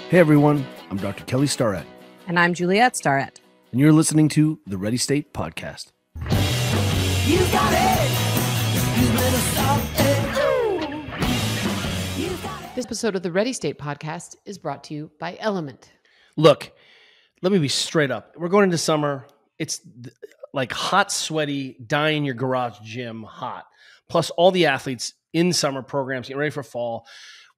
Hey everyone, I'm Dr. Kelly Starrett. And I'm Juliette Starrett. And you're listening to the Ready State Podcast. You got it. You better stop it. This episode of the Ready State Podcast is brought to you by Element. Look, let me be straight up. We're going into summer. It's like hot, sweaty, die in your garage gym hot. Plus all the athletes in summer programs getting ready for fall.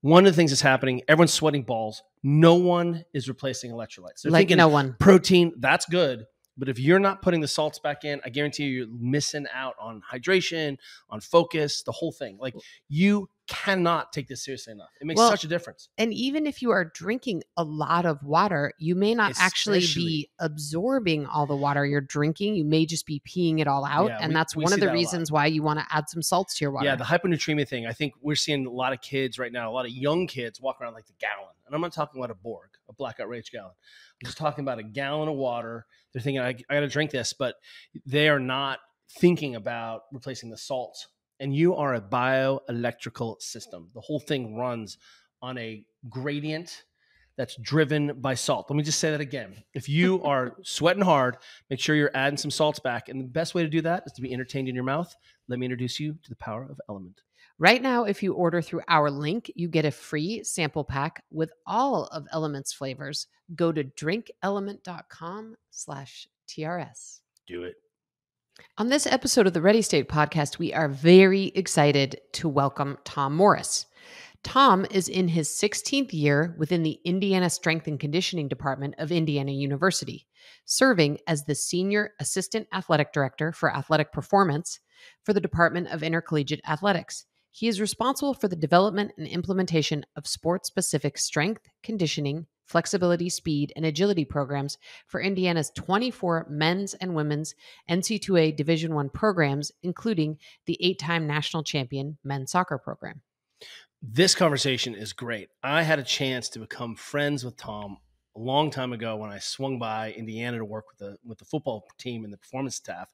One of the things that's happening, everyone's sweating balls. No one is replacing electrolytes. They're thinking no one. Protein, that's good. But if you're not putting the salts back in, I guarantee you're missing out on hydration, on focus, the whole thing. Like, you cannot take this seriously enough. It makes such a difference. And even if you are drinking a lot of water, you may not actually be absorbing all the water you're drinking. You may just be peeing it all out. And that's one of the reasons why you want to add some salts to your water. Yeah, the hyponatremia thing. I think we're seeing a lot of kids right now, a lot of young kids walk around like the gallon. And I'm not talking about a Borg, a blackout rage gallon. I'm just talking about a gallon of water. They're thinking, I got to drink this, but they are not thinking about replacing the salts. And you are a bioelectrical system. The whole thing runs on a gradient that's driven by salt. Let me just say that again. If you are sweating hard, make sure you're adding some salts back. And the best way to do that is to be entertained in your mouth. Let me introduce you to the power of Element. Right now, if you order through our link, you get a free sample pack with all of Element's flavors. Go to drinkelement.com/TRS. Do it. On this episode of the Ready State Podcast, we are very excited to welcome Tom Morris. Tom is in his 16th year within the Indiana Strength and Conditioning Department of Indiana University, serving as the Senior Assistant Athletic Director for Athletic Performance for the Department of Intercollegiate Athletics. He is responsible for the development and implementation of sport-specific strength, conditioning, flexibility, speed, and agility programs for Indiana's 24 men's and women's NCAA Division I programs, including the 8-time national champion men's soccer program. This conversation is great. I had a chance to become friends with Tom a long time ago when I swung by Indiana to work with the football team and the performance staff.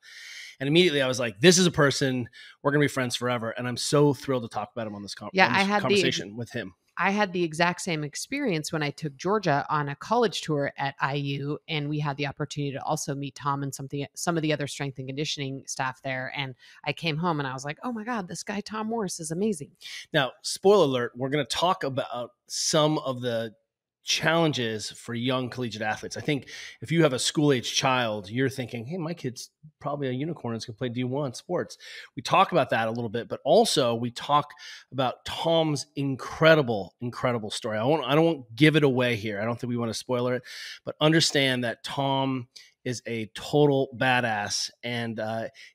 And immediately I was like, this is a person, we're going to be friends forever. And I'm so thrilled to talk about him on this conversation with him. I had the exact same experience when I took Georgia on a college tour at IU, and we had the opportunity to also meet Tom and some of the other strength and conditioning staff there. And I came home and I was like, oh my God, this guy Tom Morris is amazing. Now, spoiler alert, we're going to talk about some of the challenges for young collegiate athletes. I think if you have a school-age child, you're thinking, hey, my kid's probably a unicorn and can play D1 sports. We talk about that a little bit, but also we talk about Tom's incredible story. I don't want to give it away here. I don't think we want to spoiler it, but understand that Tom is a total badass and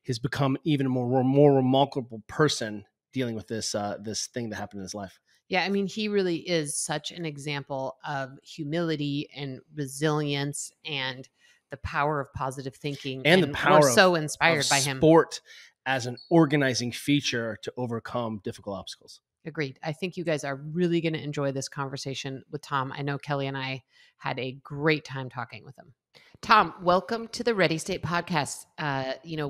has become even a more remarkable person dealing with this thing that happened in his life. Yeah, I mean, he really is such an example of humility and resilience and the power of positive thinking. And the power we're so inspired by him. Sport as an organizing feature to overcome difficult obstacles. Agreed. I think you guys are really going to enjoy this conversation with Tom. I know Kelly and I had a great time talking with him. Tom, welcome to the Ready State Podcast.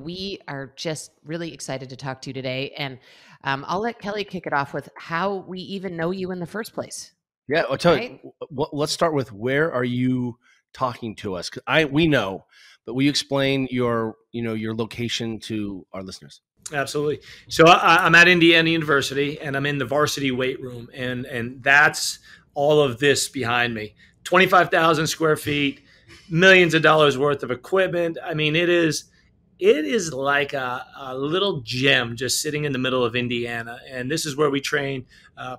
We are just really excited to talk to you today. And I'll let Kelly kick it off with how we even know you in the first place. Yeah, I'll tell you. Let's start with, where are you talking to us? 'Cause we know, but will you explain your location to our listeners? Absolutely. So I'm at Indiana University, and I'm in the varsity weight room, and that's all of this behind me. 25,000 square feet, millions of dollars worth of equipment. I mean, it is like a little gem just sitting in the middle of Indiana. And this is where we train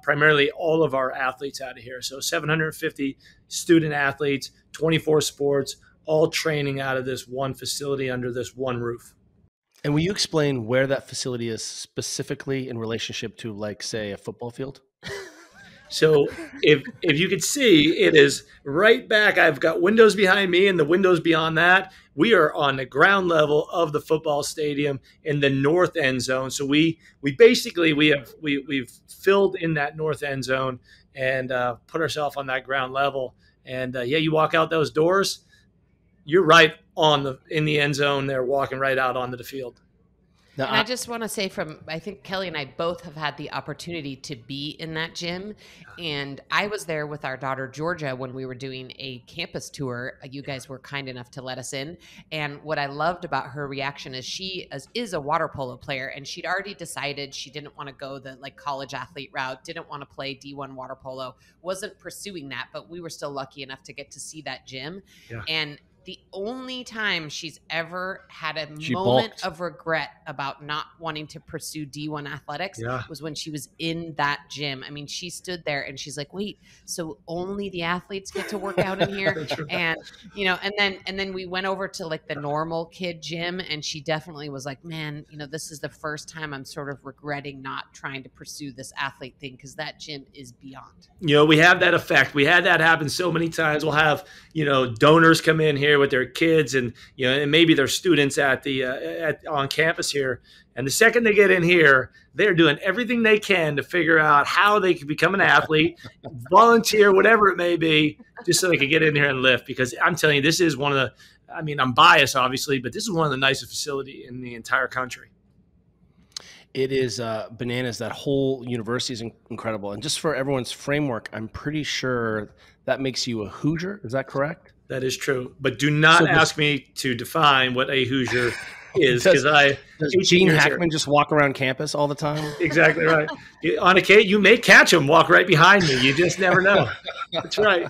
primarily all of our athletes out of here. So 750 student athletes, 24 sports, all training out of this one facility under this one roof. And will you explain where that facility is specifically in relationship to, like, say, a football field? So if you could see, it is right back. I've got windows behind me and the windows beyond that. We are on the ground level of the football stadium in the north end zone. So we've filled in that north end zone and put ourselves on that ground level. And you walk out those doors, you're right in the end zone there, walking right out onto the field. Now, And I just want to say I think Kelly and I both have had the opportunity to be in that gym. And I was there with our daughter, Georgia, when we were doing a campus tour. You guys were kind enough to let us in. And what I loved about her reaction is she is a water polo player, and she'd already decided she didn't want to go the like college athlete route, didn't want to play D1 water polo, wasn't pursuing that, but we were still lucky enough to get to see that gym. Yeah. And the only time she's ever had a She moment balked. of regret about not wanting to pursue D1 athletics Yeah. was when she was in that gym. I mean, she stood there and she's like, wait, so only the athletes get to work out in here? And, you know, and then we went over to like the normal kid gym, and she definitely was like, man, you know, this is the first time I'm sort of regretting not trying to pursue this athlete thing, because that gym is beyond. You know, we have that effect. We had that happen so many times. We'll have, you know, donors come in here with their kids, and you know, and maybe their students at the on campus here. And the second they get in here, they're doing everything they can to figure out how they can become an athlete, volunteer, whatever it may be, just so they can get in here and lift. Because I'm telling you, this is one of the. I mean, I'm biased, obviously, but this is one of the nicest facilities in the entire country. It is bananas. That whole university is incredible. And just for everyone's framework, I'm pretty sure that makes you a Hoosier. Is that correct? That is true. But do not ask me to define what a Hoosier is, because does Gene Hackman just walk around campus all the time? Exactly right. On occasion, you may catch him walk right behind me. You just never know. That's right.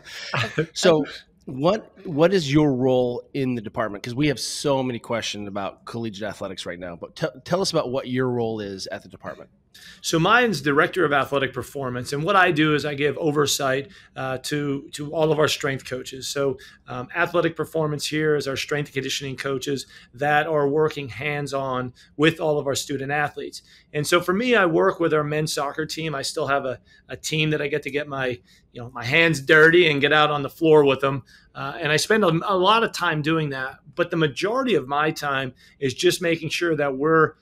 So what is your role in the department? Because we have so many questions about collegiate athletics right now. But tell us about what your role is at the department. So mine's director of athletic performance, and what I do is I give oversight to all of our strength coaches. So athletic performance here is our strength and conditioning coaches that are working hands-on with all of our student athletes. And so for me, I work with our men's soccer team. I still have a team that I get to get my hands dirty and get out on the floor with them. And I spend a lot of time doing that. But the majority of my time is just making sure that we're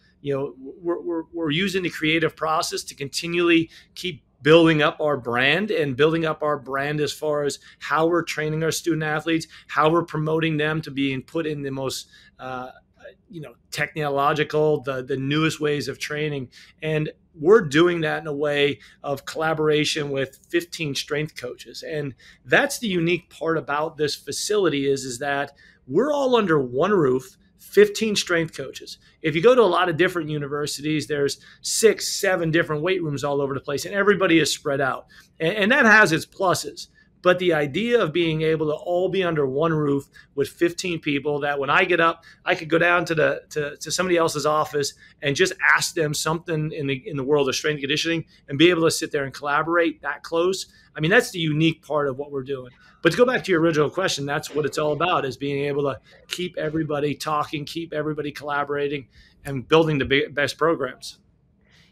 using the creative process to continually keep building up our brand, and building up our brand as far as how we're training our student athletes, how we're promoting them to being put in the most technological, the newest ways of training. And we're doing that in a way of collaboration with 15 strength coaches. And that's the unique part about this facility is that we're all under one roof, 15 strength coaches. If you go to a lot of different universities, there's 6, 7 different weight rooms all over the place, and everybody is spread out. And that has its pluses. But the idea of being able to all be under one roof with 15 people, that when I get up, I could go down to somebody else's office and just ask them something in the world of strength and conditioning, and be able to sit there and collaborate that close. I mean, that's the unique part of what we're doing. But to go back to your original question, that's what it's all about, is being able to keep everybody talking, keep everybody collaborating, and building the best programs.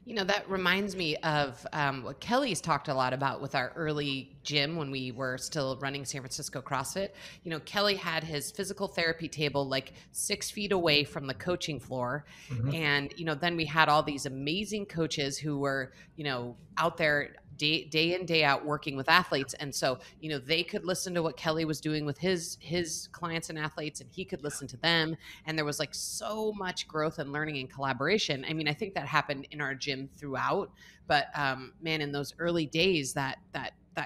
You know, that reminds me of what Kelly's talked a lot about with our early gym when we were still running San Francisco CrossFit. You know, Kelly had his physical therapy table like 6 feet away from the coaching floor. Mm-hmm. And, you know, then we had all these amazing coaches who were, you know, out there day in, day out working with athletes. And so, you know, they could listen to what Kelly was doing with his clients and athletes, and he could listen to them. And there was like so much growth and learning and collaboration. I mean, I think that happened in our gym throughout, but man, in those early days, that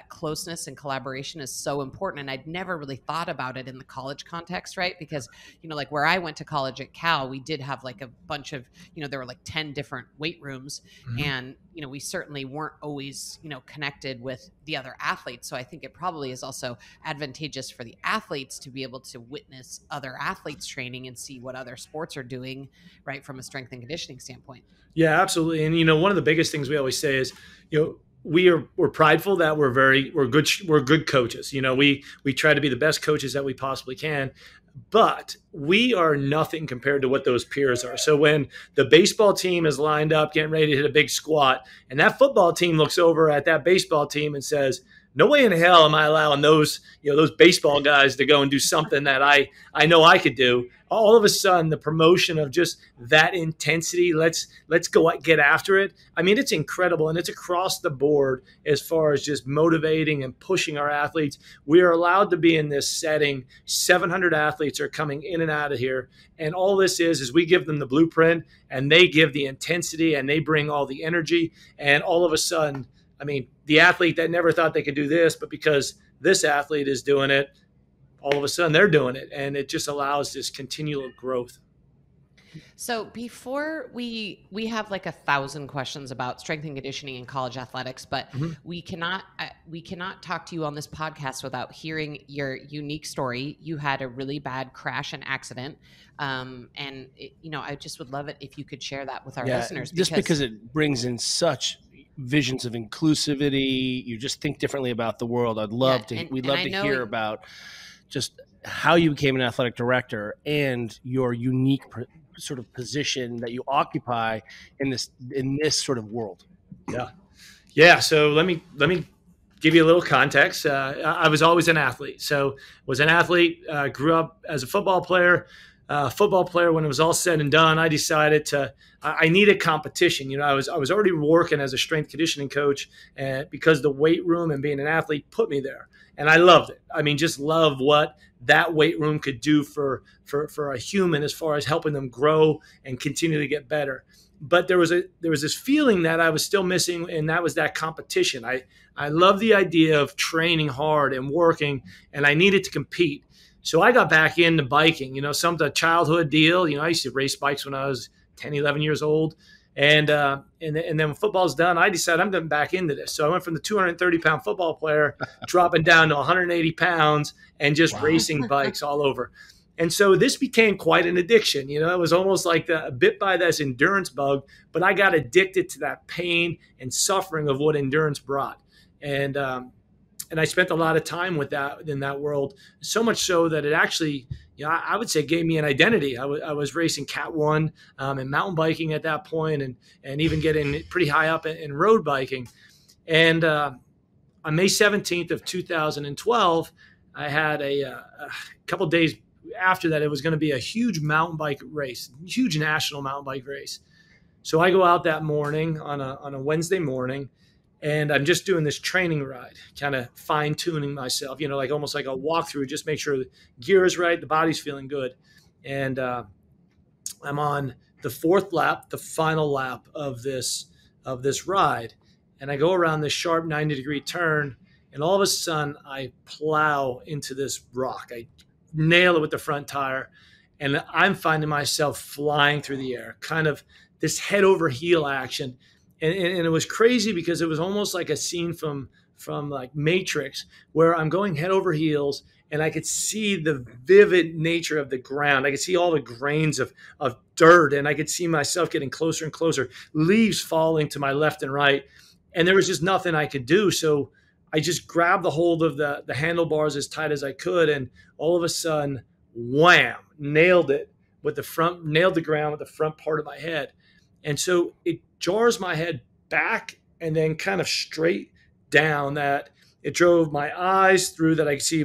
closeness and collaboration is so important. And I'd never really thought about it in the college context, right? Because, you know, like where I went to college at Cal, we did have like a bunch of, you know, there were like 10 different weight rooms. Mm-hmm. And, you know, we certainly weren't always, you know, connected with the other athletes. So I think it probably is also advantageous for the athletes to be able to witness other athletes training and see what other sports are doing, right, from a strength and conditioning standpoint. Yeah, absolutely. And, you know, one of the biggest things we always say is, you know, we're prideful that we're good coaches. You know, we try to be the best coaches that we possibly can, but we are nothing compared to what those peers are. So when the baseball team is lined up getting ready to hit a big squat, and that football team looks over at that baseball team and says, no way in hell am I allowing those baseball guys to go and do something that I know I could do. All of a sudden, the promotion of just that intensity, let's go get after it. I mean, it's incredible, and it's across the board as far as just motivating and pushing our athletes. We are allowed to be in this setting. 700 athletes are coming in and out of here, and all this is we give them the blueprint, and they give the intensity, and they bring all the energy, and all of a sudden, I mean, the athlete that never thought they could do this, but because this athlete is doing it, all of a sudden they're doing it, and it just allows this continual growth. So before we have like 1,000 questions about strength and conditioning in college athletics, but we cannot talk to you on this podcast without hearing your unique story. You had a really bad crash and accident, and I just would love it if you could share that with our listeners. Just because it brings in such visions of inclusivity, you just think differently about the world. We'd love to hear about just how you became an athletic director and your unique sort of position that you occupy in this sort of world. Yeah. So let me give you a little context. I was always an athlete. So was an athlete, grew up as a football player. When it was all said and done, I decided I needed competition. I was already working as a strength conditioning coach, because the weight room and being an athlete put me there. And I loved it. I mean, just love what that weight room could do for a human as far as helping them grow and continue to get better. But there was this feeling that I was still missing, and that was that competition. I love the idea of training hard and working, and I needed to compete. So I got back into biking, some childhood deal. I used to race bikes when I was 10, 11 years old. And then when football's done, I decided I'm getting back into this. So I went from the 230-pound football player dropping down to 180 pounds and just racing bikes all over. And so this became quite an addiction. It was almost like bit by this endurance bug, but I got addicted to that pain and suffering of what endurance brought. And I spent a lot of time with that in that world, so much so that it actually, I would say, gave me an identity. I was racing Cat 1 and mountain biking at that point, and even getting pretty high up in road biking. And on May 17th of 2012, I had a couple days after that, it was going to be a huge mountain bike race, huge national mountain bike race. So I go out that morning on a Wednesday morning, and I'm just doing this training ride, kind of fine tuning myself, like almost like a walkthrough, just make sure the gear is right, the body's feeling good. And I'm on the fourth lap, the final lap of this ride. And I go around this sharp 90-degree turn, and all of a sudden I plow into this rock. I nail it with the front tire, and I'm finding myself flying through the air, kind of this head over heel action. And it was crazy because it was almost like a scene from like Matrix, where I'm going head over heels, and I could see the vivid nature of the ground. I could see all the grains of dirt, and I could see myself getting closer and closer, leaves falling to my left and right. And there was just nothing I could do. So I just grabbed the hold of the handlebars as tight as I could. And all of a sudden, wham, nailed the ground with the front part of my head. And so it jars my head back and then kind of straight down, that it drove my eyes through, that I could see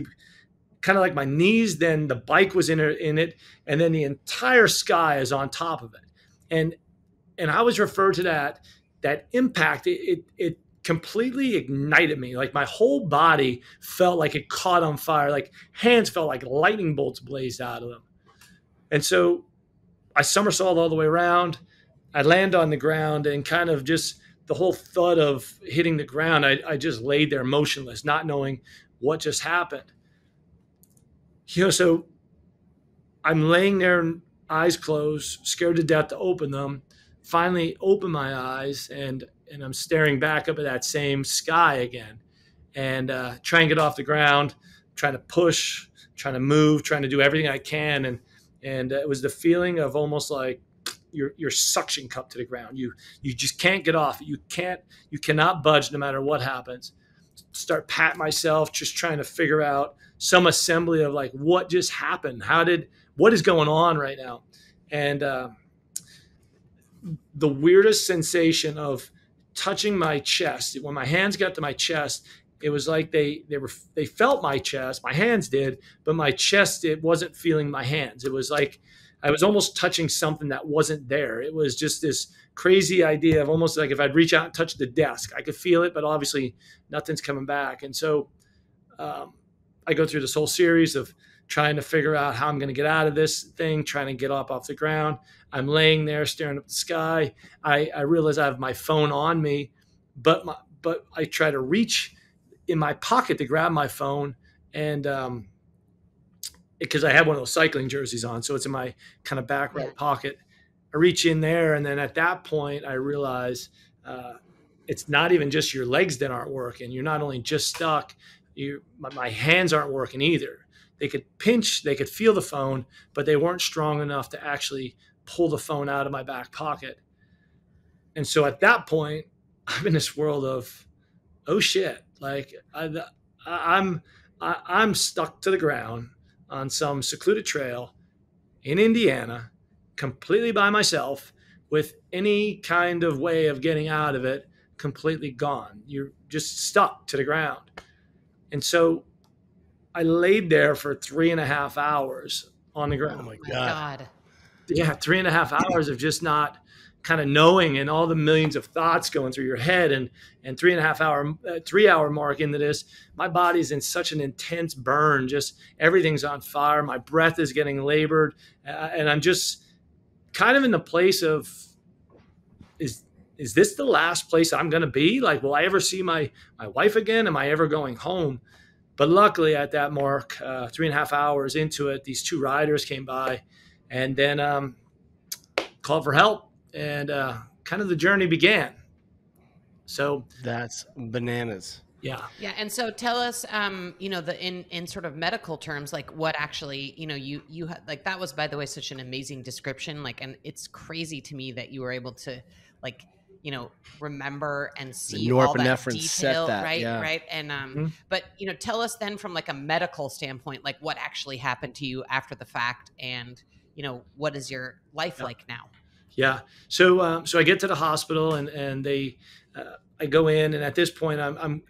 kind of like my knees. Then the bike was in it. And then the entire sky is on top of it. And I always refer to that impact. It completely ignited me. Like my whole body felt like it caught on fire. Like hands felt like lightning bolts blazed out of them. And so I somersaulted all the way around. I land on the ground, and kind of just the whole thud of hitting the ground, I just laid there motionless, not knowing what just happened. So I'm laying there, eyes closed, scared to death to open them. Finally open my eyes, and I'm staring back up at that same sky again, and trying to get off the ground, trying to push, trying to move, trying to do everything I can. And it was the feeling of almost like your suction cup to the ground. You just can't get off it. You cannot budge no matter what happens. Start patting myself, just trying to figure out some assembly of like what just happened. What is going on right now? And the weirdest sensation of touching my chest, when my hands got to my chest, It was like they felt my chest, my hands did, but my chest, it wasn't feeling my hands. It was like I was almost touching something that wasn't there. It was just this crazy idea of almost like if I'd reach out and touch the desk, I could feel it, but obviously nothing's coming back. And so I go through this whole series of trying to figure out how I'm going to get out of this thing, trying to get up off the ground. I'm laying there staring up the sky. I realize I have my phone on me, but I try to reach in my pocket to grab my phone, and because I have one of those cycling jerseys on, so it's in my kind of back right pocket. I reach in there, and then at that point, I realize it's not even just your legs that aren't working. You're not only just stuck. My hands aren't working either. They could pinch, they could feel the phone, but they weren't strong enough to actually pull the phone out of my back pocket. And so at that point, I'm in this world of, oh shit, like I'm stuck to the ground on some secluded trail in Indiana, completely by myself, with any kind of way of getting out of it completely gone. You're just stuck to the ground. And so I laid there for 3.5 hours on the ground. Oh my God. Yeah, 3.5 hours of just not kind of knowing, and all the millions of thoughts going through your head, and 3 hour mark into this, my body's in such an intense burn, just everything's on fire. My breath is getting labored, and I'm just kind of in the place of, is this the last place I'm going to be? Like, will I ever see my wife again? Am I ever going home? But luckily at that mark, 3.5 hours into it, these two riders came by, and then called for help, and kind of the journey began. So that's bananas. Yeah. Yeah. And so tell us, in sort of medical terms, like what actually, you had, like, that was, by the way, such an amazing description. Like, and it's crazy to me that you were able to, like, remember and see all that detail, right? Yeah. Right. And, but, tell us then from like a medical standpoint, like what actually happened to you after the fact, and, what is your life like now? Yeah. So I get to the hospital, and they, I go in, and at this point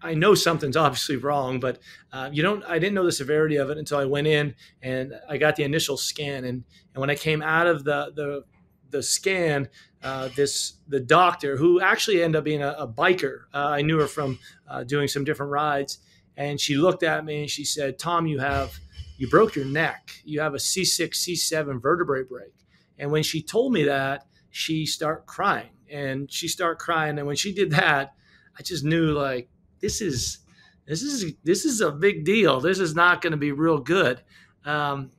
I know something's obviously wrong, but I didn't know the severity of it until I went in and I got the initial scan. And when I came out of the scan, the doctor, who actually ended up being a biker, I knew her from doing some different rides, and she looked at me and she said, "Tom, you broke your neck. You have a C6, C7 vertebrae break." And when she told me that, she started crying. And when she did that, I just knew, like, this is a big deal. This is not going to be real good. But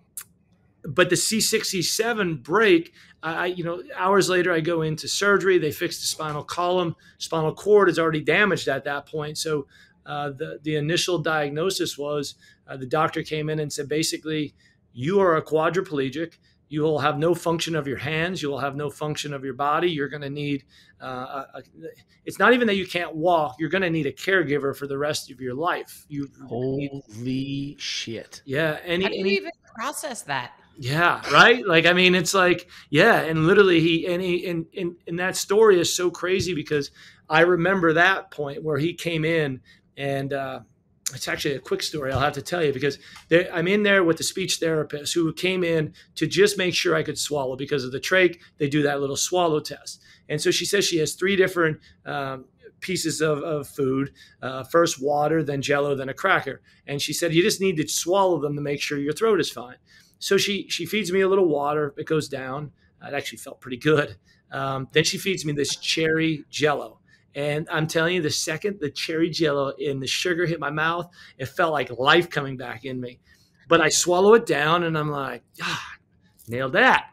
the C6, C7 break, hours later, I go into surgery. They fix the spinal column. Spinal cord is already damaged at that point. So the initial diagnosis was, the doctor came in and said, basically, you are a quadriplegic. You will have no function of your hands. You will have no function of your body. You're going to need, it's not even that you can't walk. You're going to need a caregiver for the rest of your life. Holy shit. Yeah. How do you even process that? Yeah. Right. Like, I mean, it's like, yeah. And literally and that story is so crazy, because I remember that point where he came in, and, it's actually a quick story I'll have to tell you, because I'm in there with the speech therapist who came in to just make sure I could swallow. Because of the trach, they do that little swallow test. And so she says she has 3 different pieces of food, first water, then Jell-O, then a cracker. And she said, you just need to swallow them to make sure your throat is fine. So she feeds me a little water. It goes down. It actually felt pretty good. Then she feeds me this cherry Jell-O. And I'm telling you, the second the cherry Jell-O and the sugar hit my mouth, it felt like life coming back in me. But I swallow it down, and I'm like, nailed that.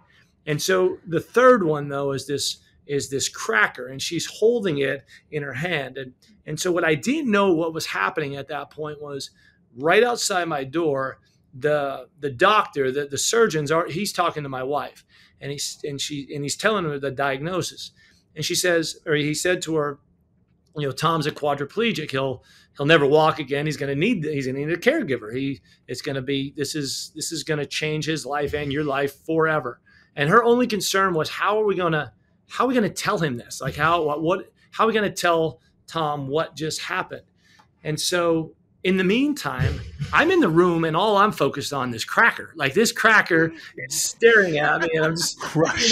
And so the third one, though, is this cracker, and she's holding it in her hand. And so what I didn't know what was happening at that point was, right outside my door, the doctor, the surgeons he's talking to my wife, and he's telling her the diagnosis. And he said to her, Tom's a quadriplegic. He'll never walk again. He's going to need a caregiver. This is going to change his life and your life forever. And her only concern was, how are we going to tell him this? Like, how are we going to tell Tom what just happened? And so in the meantime, I'm in the room and all I'm focused on is cracker. Like this cracker is staring at me and I'm just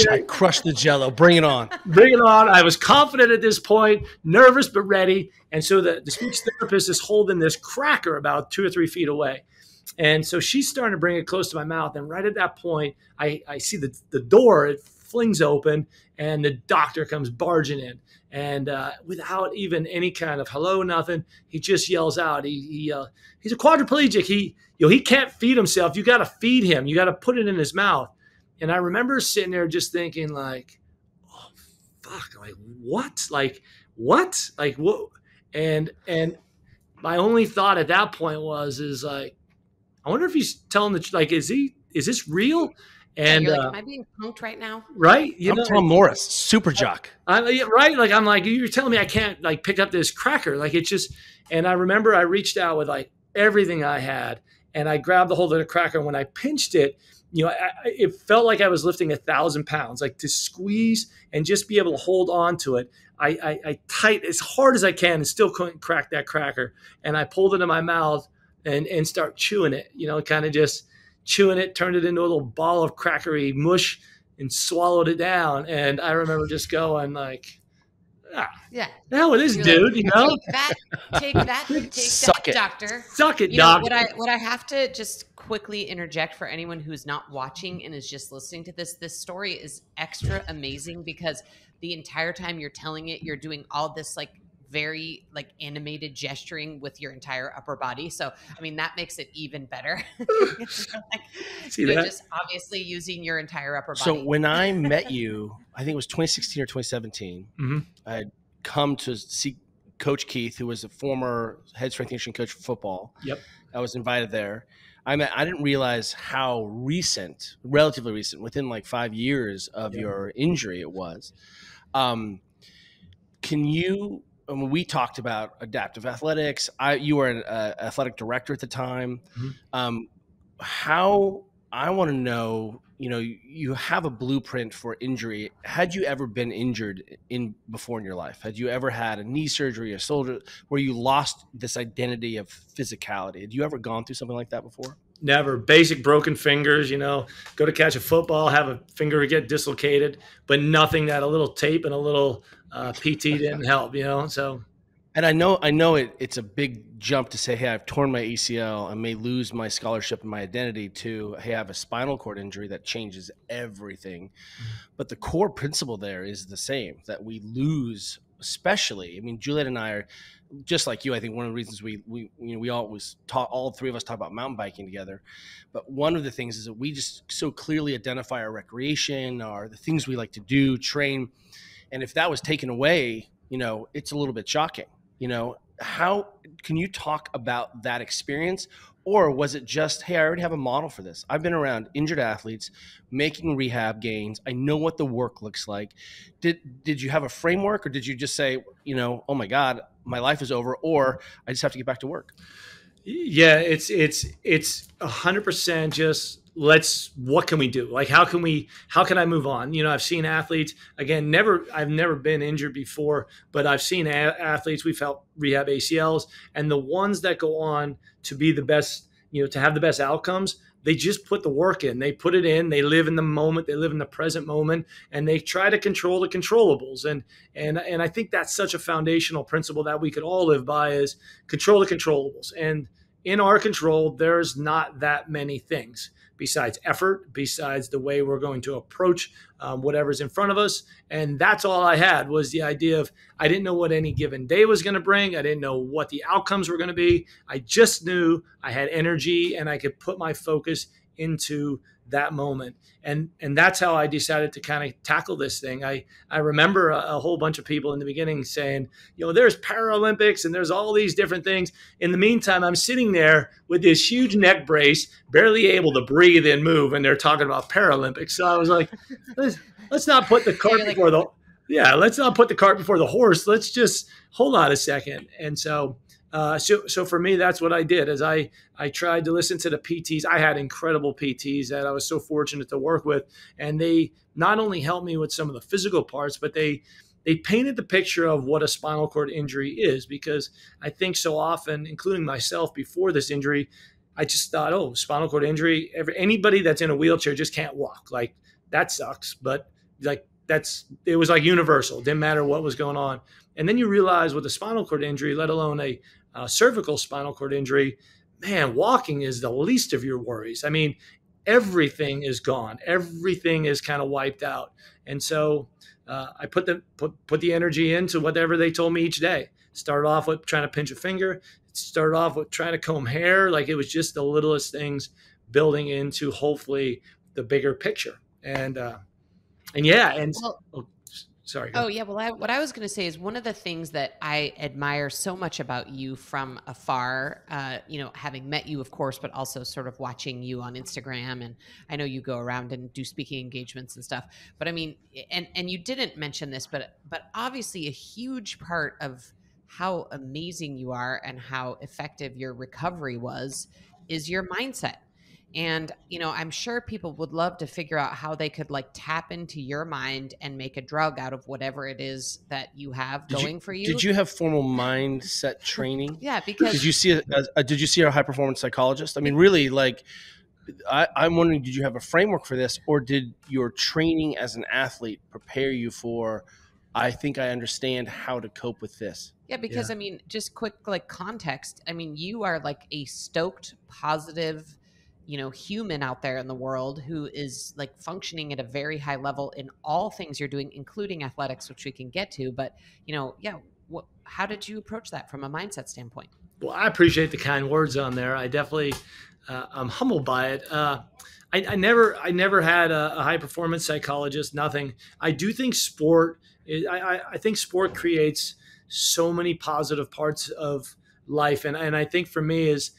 I crushed the Jello. Bring it on. bring it on. I was confident at this point, nervous but ready. And so the speech therapist is holding this cracker about 2 or 3 feet away. And so she's starting to bring it close to my mouth. And right at that point, I see the door, it flings open and the doctor comes barging in. And without even any kind of hello, nothing, he just yells out. He's a quadriplegic. He can't feed himself. You got to feed him. You got to put it in his mouth. And I remember sitting there just thinking like, oh, fuck, like what? Like what? Like what? And my only thought at that point is like, I wonder if he's telling the, like, is this real? And you're like, am I being punked right now? right? I'm Tom Morris, super jock. Right? Like I'm like, you're telling me I can't like pick up this cracker? Like it's just. And I remember I reached out with like everything I had, and I grabbed the hold of the cracker. And when I pinched it, it felt like I was lifting 1,000 pounds. Like to squeeze and just be able to hold on to it. I tight as hard as I can, and still couldn't crack that cracker. And I pulled it in my mouth and start chewing it. Kind of just chewing it, turned it into a little ball of crackery mush and swallowed it down. And I remember just going like, yeah, the hell with this dude, Take that, Suck it. doctor. Suck it, doctor. What I have to just quickly interject for anyone who's not watching and is just listening to this story is extra amazing because the entire time you're telling it, you're doing all this like very like animated gesturing with your entire upper body. So, I mean, that makes it even better. You're just obviously using your entire upper body. So when I met you, I think it was 2016 or 2017, I had come to see Coach Keith, who was a former head strength and conditioning coach for football. Yep. I was invited there. I didn't realize how relatively recent, within like 5 years of your injury it was. We talked about adaptive athletics. You were an athletic director at the time. How I want to know, you have a blueprint for injury. Had you ever been injured before in your life? Had you ever had a knee surgery, a shoulder, where you lost this identity of physicality? Had you ever gone through something like that before? Never. Basic broken fingers, go to catch a football, have a finger get dislocated, but nothing that a little tape and a little PT didn't help, so. And I know it's a big jump to say, hey, I've torn my ACL, I may lose my scholarship and my identity, to, hey, I have a spinal cord injury that changes everything. But the core principle there is the same, that we lose, especially, Juliet and I are just like you. I think one of the reasons we always talk, all three of us talk about mountain biking together. But one of the things is that we just so clearly identify our recreation, or the things we like to do, train. And if that was taken away, it's a little bit shocking. How can you talk about that experience? Or was it just, hey, I already have a model for this. I've been around injured athletes making rehab gains. I know what the work looks like. Did you have a framework, or did you just say, oh my God, my life is over, or I just have to get back to work? Yeah, it's 100% just what can we do? Like, how can I move on? I've seen athletes, again, I've never been injured before, but I've seen athletes, we've helped rehab ACLs, and the ones that go on to be the best, to have the best outcomes, they just put the work in, they put it in, they live in the moment, they live in the present moment, and they try to control the controllables. And I think that's such a foundational principle that we could all live by, is control the controllables. And in our control, there's not that many things besides effort, besides the way we're going to approach whatever's in front of us. And that's all I had, was the idea of, I didn't know what any given day was going to bring. I didn't know what the outcomes were going to be. I just knew I had energy and I could put my focus into that moment. And that's how I decided to kind of tackle this thing. I remember a whole bunch of people in the beginning saying, there's Paralympics and there's all these different things. In the meantime, I'm sitting there with this huge neck brace, barely able to breathe and move, and they're talking about Paralympics. So I was like, let's not put the cart before let's not put the cart before the horse. Let's just hold on a second. And so for me, that's what I did, is I tried to listen to the PTs. I had incredible PTs that I was so fortunate to work with. And they not only helped me with some of the physical parts, but they they painted the picture of what a spinal cord injury is, because I think so often, including myself before this injury, I just thought, oh, spinal cord injury, anybody that's in a wheelchair just can't walk. Like, that sucks. But like, it was like universal. Didn't matter what was going on. And then you realize with a spinal cord injury, let alone a cervical spinal cord injury, man, walking is the least of your worries. I mean, everything is gone. Everything is kind of wiped out. And so I put the energy into whatever they told me each day. Started off with trying to pinch a finger. Started off with trying to comb hair. Like, it was just the littlest things building into hopefully the bigger picture. And yeah. And sorry. Oh, yeah. Well, what I was going to say is one of the things that I admire so much about you from afar, having met you, of course, but also sort of watching you on Instagram. And I know you go around and do speaking engagements and stuff. But I mean, and you didn't mention this, but obviously a huge part of how amazing you are and how effective your recovery was is your mindset. And, I'm sure people would love to figure out how they could like tap into your mind and make a drug out of whatever it is that you have going for you. Did you have formal mindset training? Yeah, because did you see a high performance psychologist? I mean, really, like, I'm wondering, did you have a framework for this, or did your training as an athlete prepare you for, I think I understand how to cope with this? Yeah, because I mean, just quick like context. I mean, you are like a stoked, positive, human out there in the world who is like functioning at a very high level in all things you're doing, including athletics, which we can get to. But, how did you approach that from a mindset standpoint? Well, I appreciate the kind words on there. I definitely, I'm humbled by it. I never had a high performance psychologist, nothing. I do think I think sport creates so many positive parts of life. And I think for me is,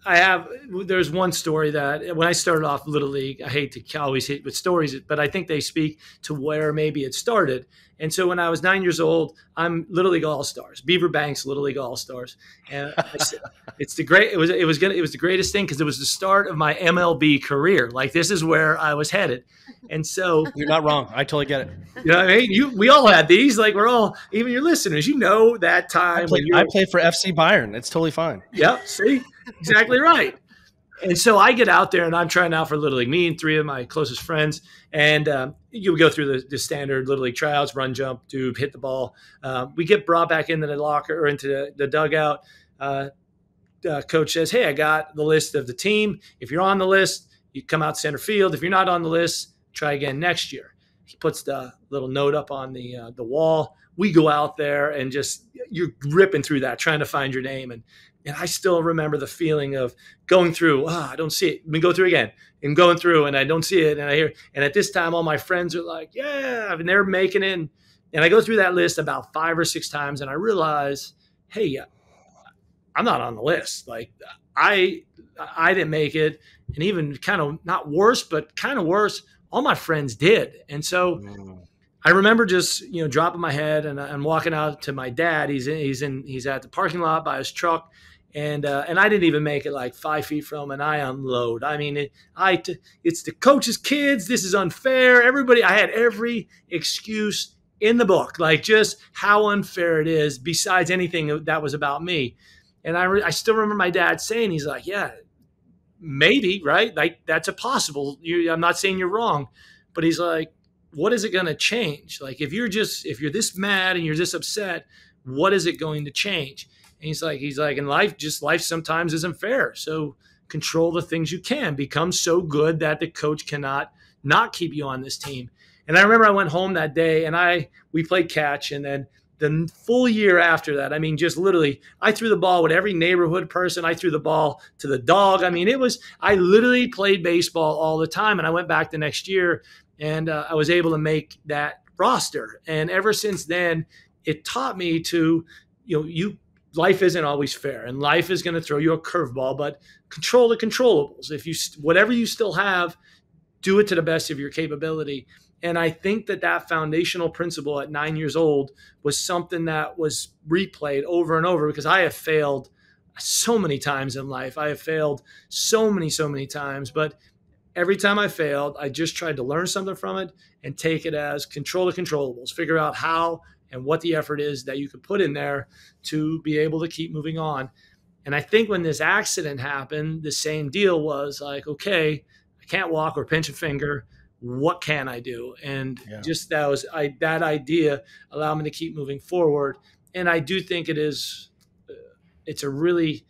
there's one story that when I started off Little League, I hate to always hit with stories, but I think they speak to where maybe it started. And so when I was 9 years old, I'm Little League All-Stars, Beaver Banks Little League All-Stars. And it was the greatest thing, because it was the start of my MLB career. Like, this is where I was headed. And so you're not wrong. I totally get it. You know what I mean? We all had these, like, we're all, even your listeners, that time. I played for FC Bayern. It's totally fine. Yep. See? Exactly right. And so I get out there and I'm trying out for Little League, me and three of my closest friends. And you would go through the standard Little League tryouts, run, jump, tube, hit the ball. We get brought back into the locker or into the dugout. Coach says, hey, I got the list of the team. If you're on the list, you come out center field. If you're not on the list, try again next year. He puts the little note up on the wall. We go out there and just, you're ripping through that, trying to find your name. And I still remember the feeling of going through, I don't see it. We go through again and going through and I don't see it. And I hear, and at this time, all my friends are like, yeah, and they're making it. And I go through that list about 5 or 6 times and I realize, hey, I'm not on the list. Like, I didn't make it. And even kind of not worse, but kind of worse, all my friends did. And so I remember just, dropping my head and walking out to my dad. He's at the parking lot by his truck. And I didn't even make it like 5 feet from him, and I unload. I mean, it's the coach's kids. This is unfair. I had every excuse in the book, like just how unfair it is, besides anything that was about me. And I still remember my dad saying, he's like, yeah, maybe, right? Like, that's a possible. I'm not saying you're wrong, but he's like, what is it going to change? Like, if you're this mad and you're this upset, what is it going to change? And he's like, in life sometimes isn't fair. So control the things you can. Become so good that the coach cannot not keep you on this team. And I remember I went home that day and we played catch. And then the full year after that, I mean, just literally, I threw the ball with every neighborhood person. I threw the ball to the dog. I mean, I literally played baseball all the time. And I went back the next year and I was able to make that roster. And ever since then, it taught me to, life isn't always fair and life is going to throw you a curveball, but control the controllables. Whatever you still have, do it to the best of your capability. And I think that foundational principle at 9 years old was something that was replayed over and over, because I have failed so many times in life. I have failed so many times, but every time I failed, I just tried to learn something from it and take it as control the controllables, figure out how and what the effort is that you could put in there to be able to keep moving on. And I think when this accident happened, the same deal was like, okay, I can't walk or pinch a finger. What can I do? And just that idea allowed me to keep moving forward. And I do think it's a really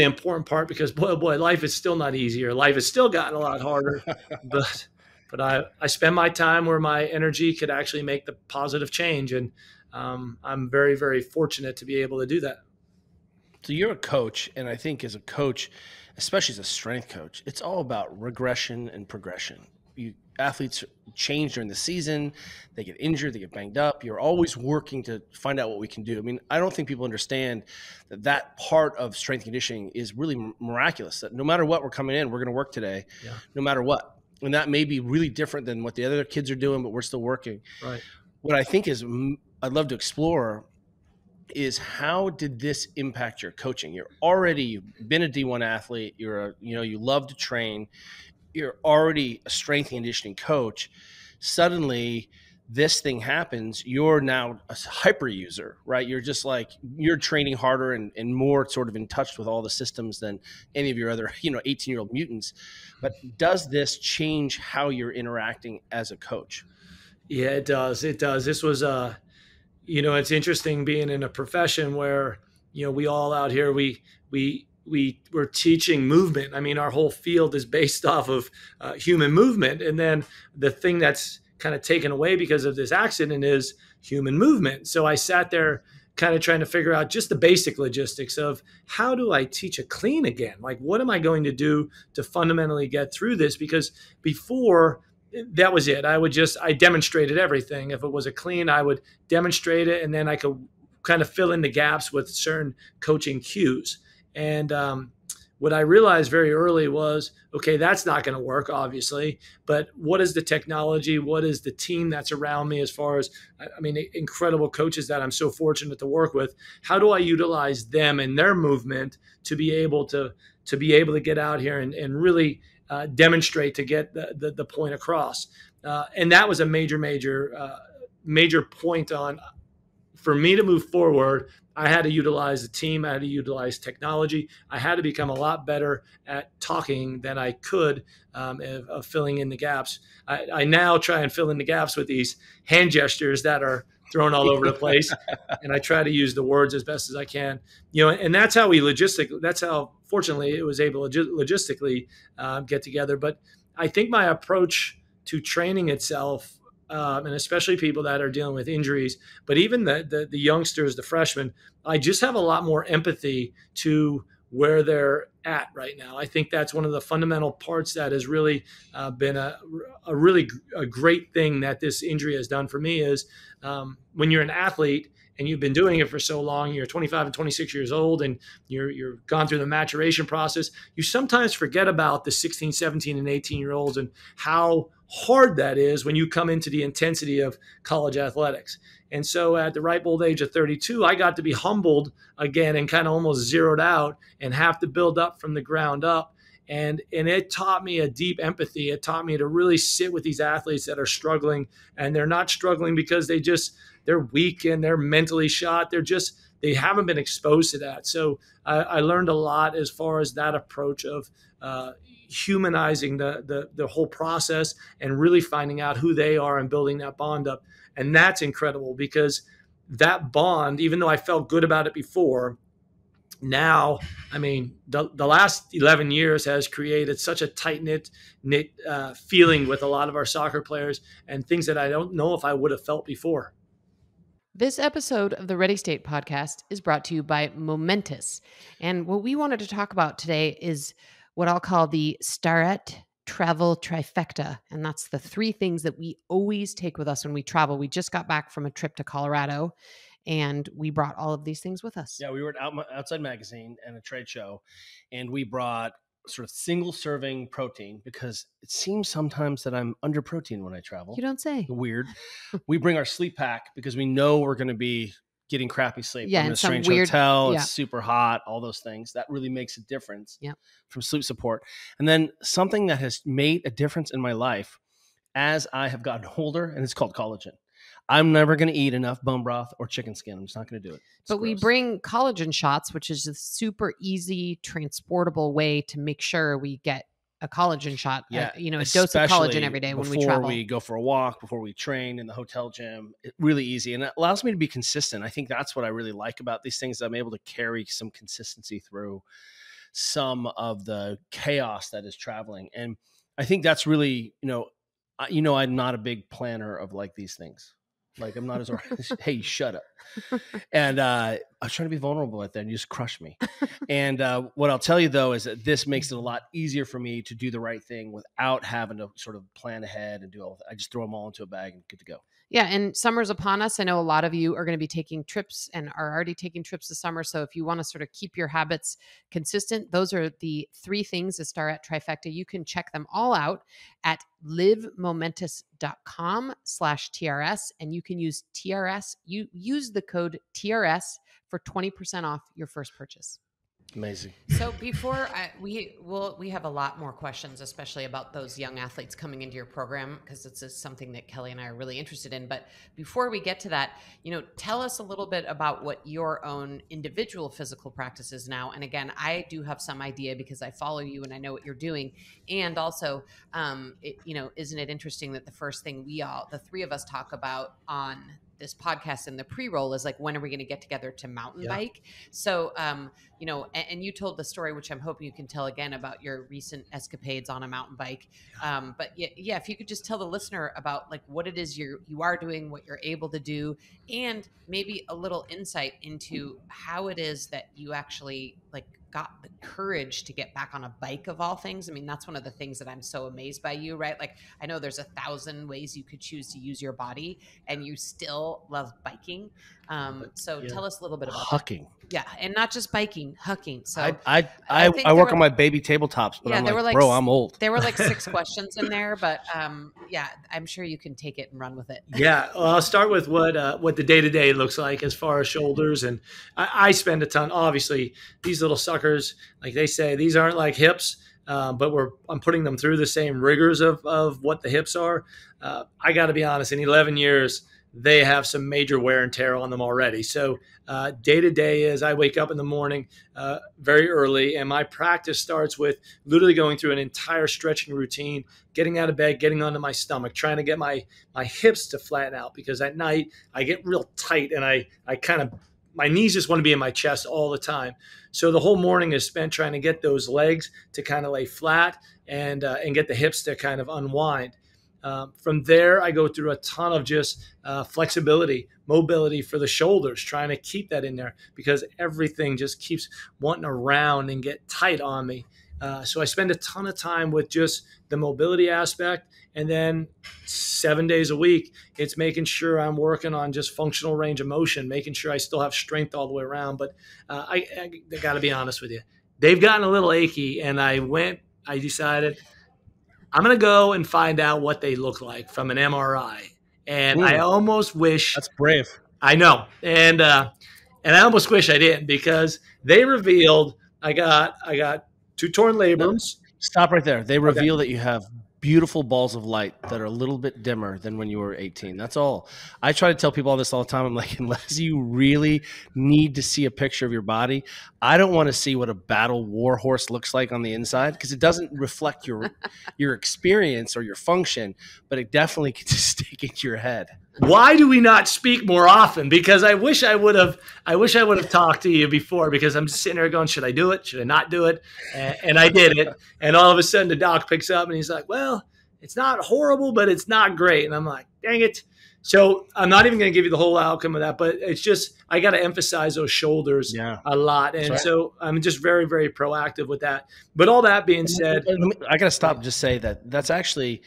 important part, because boy, oh boy, life is still not easier. Life has still gotten a lot harder, but I spend my time where my energy could actually make the positive change. And I'm very, very fortunate to be able to do that. So you're a coach, and I think as a coach, especially as a strength coach, it's all about regression and progression. Athletes change during the season, they get injured, they get banged up. You're always working to find out what we can do. I mean, I don't think people understand that part of strength conditioning is really miraculous, that no matter what we're coming in, we're going to work today, no matter what. And that may be really different than what the other kids are doing, but we're still working. Right. What I think is I'd love to explore is, how did this impact your coaching? You've been a D1 athlete. You love to train. You're already a strength and conditioning coach. Suddenly this thing happens. You're now a hyper user, right? You're just like, you're training harder and more sort of in touch with all the systems than any of your other, 18-year-old mutants. But does this change how you're interacting as a coach? Yeah, it does. It does. This was it's interesting being in a profession where, we all out here, we're teaching movement. I mean, our whole field is based off of human movement. And then the thing that's kind of taken away because of this accident is human movement. So I sat there kind of trying to figure out just the basic logistics of, how do I teach a clean again? Like, what am I going to do to fundamentally get through this? Because before, that was it. I demonstrated everything. If it was a clean, I would demonstrate it, and then I could kind of fill in the gaps with certain coaching cues. And what I realized very early was, okay, that's not going to work, obviously, but what is the technology? What is the team that's around me, as far as, incredible coaches that I'm so fortunate to work with? How do I utilize them and their movement to be able to get out here and really demonstrate, to get the point across? And that was a major point for me to move forward. I had to utilize the team. I had to utilize technology. I had to become a lot better at talking than I could of filling in the gaps. I now try and fill in the gaps with these hand gestures that are thrown all over the place. And I try to use the words as best as I can, and that's how that's how, fortunately, it was able to logistically get together. But I think my approach to training itself, and especially people that are dealing with injuries, but even the youngsters, the freshmen, I just have a lot more empathy to where they're at right now. I think that's one of the fundamental parts that has really been a great thing that this injury has done for me is, when you're an athlete and you've been doing it for so long, you're 25 and 26 years old, and you're gone through the maturation process, you sometimes forget about the 16, 17, and 18-year-olds and how hard that is when you come into the intensity of college athletics. And so at the ripe old age of 32, I got to be humbled again and kind of almost zeroed out and have to build up from the ground up. And it taught me a deep empathy. It taught me to really sit with these athletes that are struggling, and they're not struggling because they're weak and they're mentally shot. They haven't been exposed to that. So I learned a lot as far as that approach of humanizing the whole process and really finding out who they are and building that bond up. And that's incredible, because that bond, even though I felt good about it before, now, the last 11 years has created such a tight-knit feeling with a lot of our soccer players, and things that I don't know if I would have felt before. This episode of the Ready State podcast is brought to you by Momentous. And what we wanted to talk about today is what I'll call the Starrett travel trifecta. And that's the three things that we always take with us when we travel. We just got back from a trip to Colorado, and we brought all of these things with us. Yeah, we were at Outside Magazine and a trade show, and we brought sort of single serving protein, because it seems sometimes that I'm under protein when I travel. You don't say. Weird. We bring our sleep pack because we know we're going to be getting crappy sleep. Yeah, I'm in and a some strange weird- hotel. yeah. It's super hot. All those things that really makes a difference. Yeah. From sleep support. And then something that has made a difference in my life as I have gotten older, and it's called collagen. I'm never going to eat enough bone broth or chicken skin. I'm just not going to do it. It's But we gross. bring collagen shots, which is a super easy, transportable way to make sure we get a collagen shot, a dose of collagen especially every day when we before travel. we go for a walk, before we train in the hotel gym. Really easy, and it allows me to be consistent. I think that's what I really like about these things. I'm able to carry some consistency through some of the chaos that is traveling, and I think that's really, I'm not a big planner of like these things. Like I'm not as hey, shut up. And I was trying to be vulnerable at that, and you just crushed me. And what I'll tell you though is that this makes it a lot easier for me to do the right thing without having to sort of plan ahead and do all. I just throw them all into a bag and good to go. Yeah, and summer's upon us. I know a lot of you are going to be taking trips and are already taking trips this summer. So if you want to sort of keep your habits consistent, those are the 3 things, the Starrett Trifecta. You can check them all out at livemomentous.com/TRS, and you can use TRS. You use the code TRS for 20% off your first purchase. Amazing. So before we have a lot more questions, especially about those young athletes coming into your program, because it's something that Kelly and I are really interested in. But before we get to that, tell us a little bit about what your own individual physical practice is now. And again, I do have some idea because I follow you and I know what you're doing. And also, isn't it interesting that the first thing the 3 of us talk about on this podcast in the pre-roll is like, when are we going to get together to mountain bike? So, and you told the story, which I'm hoping you can tell again about your recent escapades on a mountain bike. But yeah, if you could just tell the listener about like what it is you are doing, what you're able to do, and maybe a little insight into how it is that you actually like got the courage to get back on a bike of all things. I mean, that's one of the things that I'm so amazed by you, right? Like I know there's 1,000 ways you could choose to use your body and you still love biking. So tell us a little bit about hucking. Yeah. And not just biking, hucking. So I work on my baby tabletops, but I'm like, bro, I'm old. There were like 6 questions in there, but yeah, I'm sure you can take it and run with it. Yeah, well, I'll start with what the day-to-day looks like as far as shoulders. And I spend a ton, obviously, these little suckers, like they say, these aren't like hips, but I'm putting them through the same rigors of what the hips are. I got to be honest, in 11 years, they have some major wear and tear on them already. So day-to-day is I wake up in the morning very early, and my practice starts with literally going through an entire stretching routine, getting out of bed, getting onto my stomach, trying to get my hips to flatten out, because at night I get real tight and I kind of, my knees just want to be in my chest all the time. So the whole morning is spent trying to get those legs to kind of lay flat and get the hips to kind of unwind. From there, I go through a ton of just flexibility, mobility for the shoulders, trying to keep that in there because everything just keeps wanting to round and get tight on me. So I spend a ton of time with just the mobility aspect. And then 7 days a week, it's making sure I'm working on just functional range of motion, making sure I still have strength all the way around. But I got to be honest with you. They've gotten a little achy, and I decided I'm going to go and find out what they look like from an MRI. And I almost wish. That's brave. I know. And I almost wish I didn't, because they revealed I got 2 torn labrums. Stop right there. They reveal that you have beautiful balls of light that are a little bit dimmer than when you were 18. That's all. I try to tell people all this all the time. I'm like, unless you really need to see a picture of your body, I don't want to see what a battle war horse looks like on the inside, because it doesn't reflect your experience or your function, but it definitely can just stick into your head. Why do we not speak more often? Because I wish I would have talked to you before, because I'm just sitting there going, should I do it? Should I not do it? And I did it. And all of a sudden the doc picks up and he's like, well, it's not horrible, but it's not great. And I'm like, dang it. So I'm not even going to give you the whole outcome of that, but it's just, I got to emphasize those shoulders a lot. And so I'm just very, very proactive with that. But all that being said, I got to stop and just say that's actually,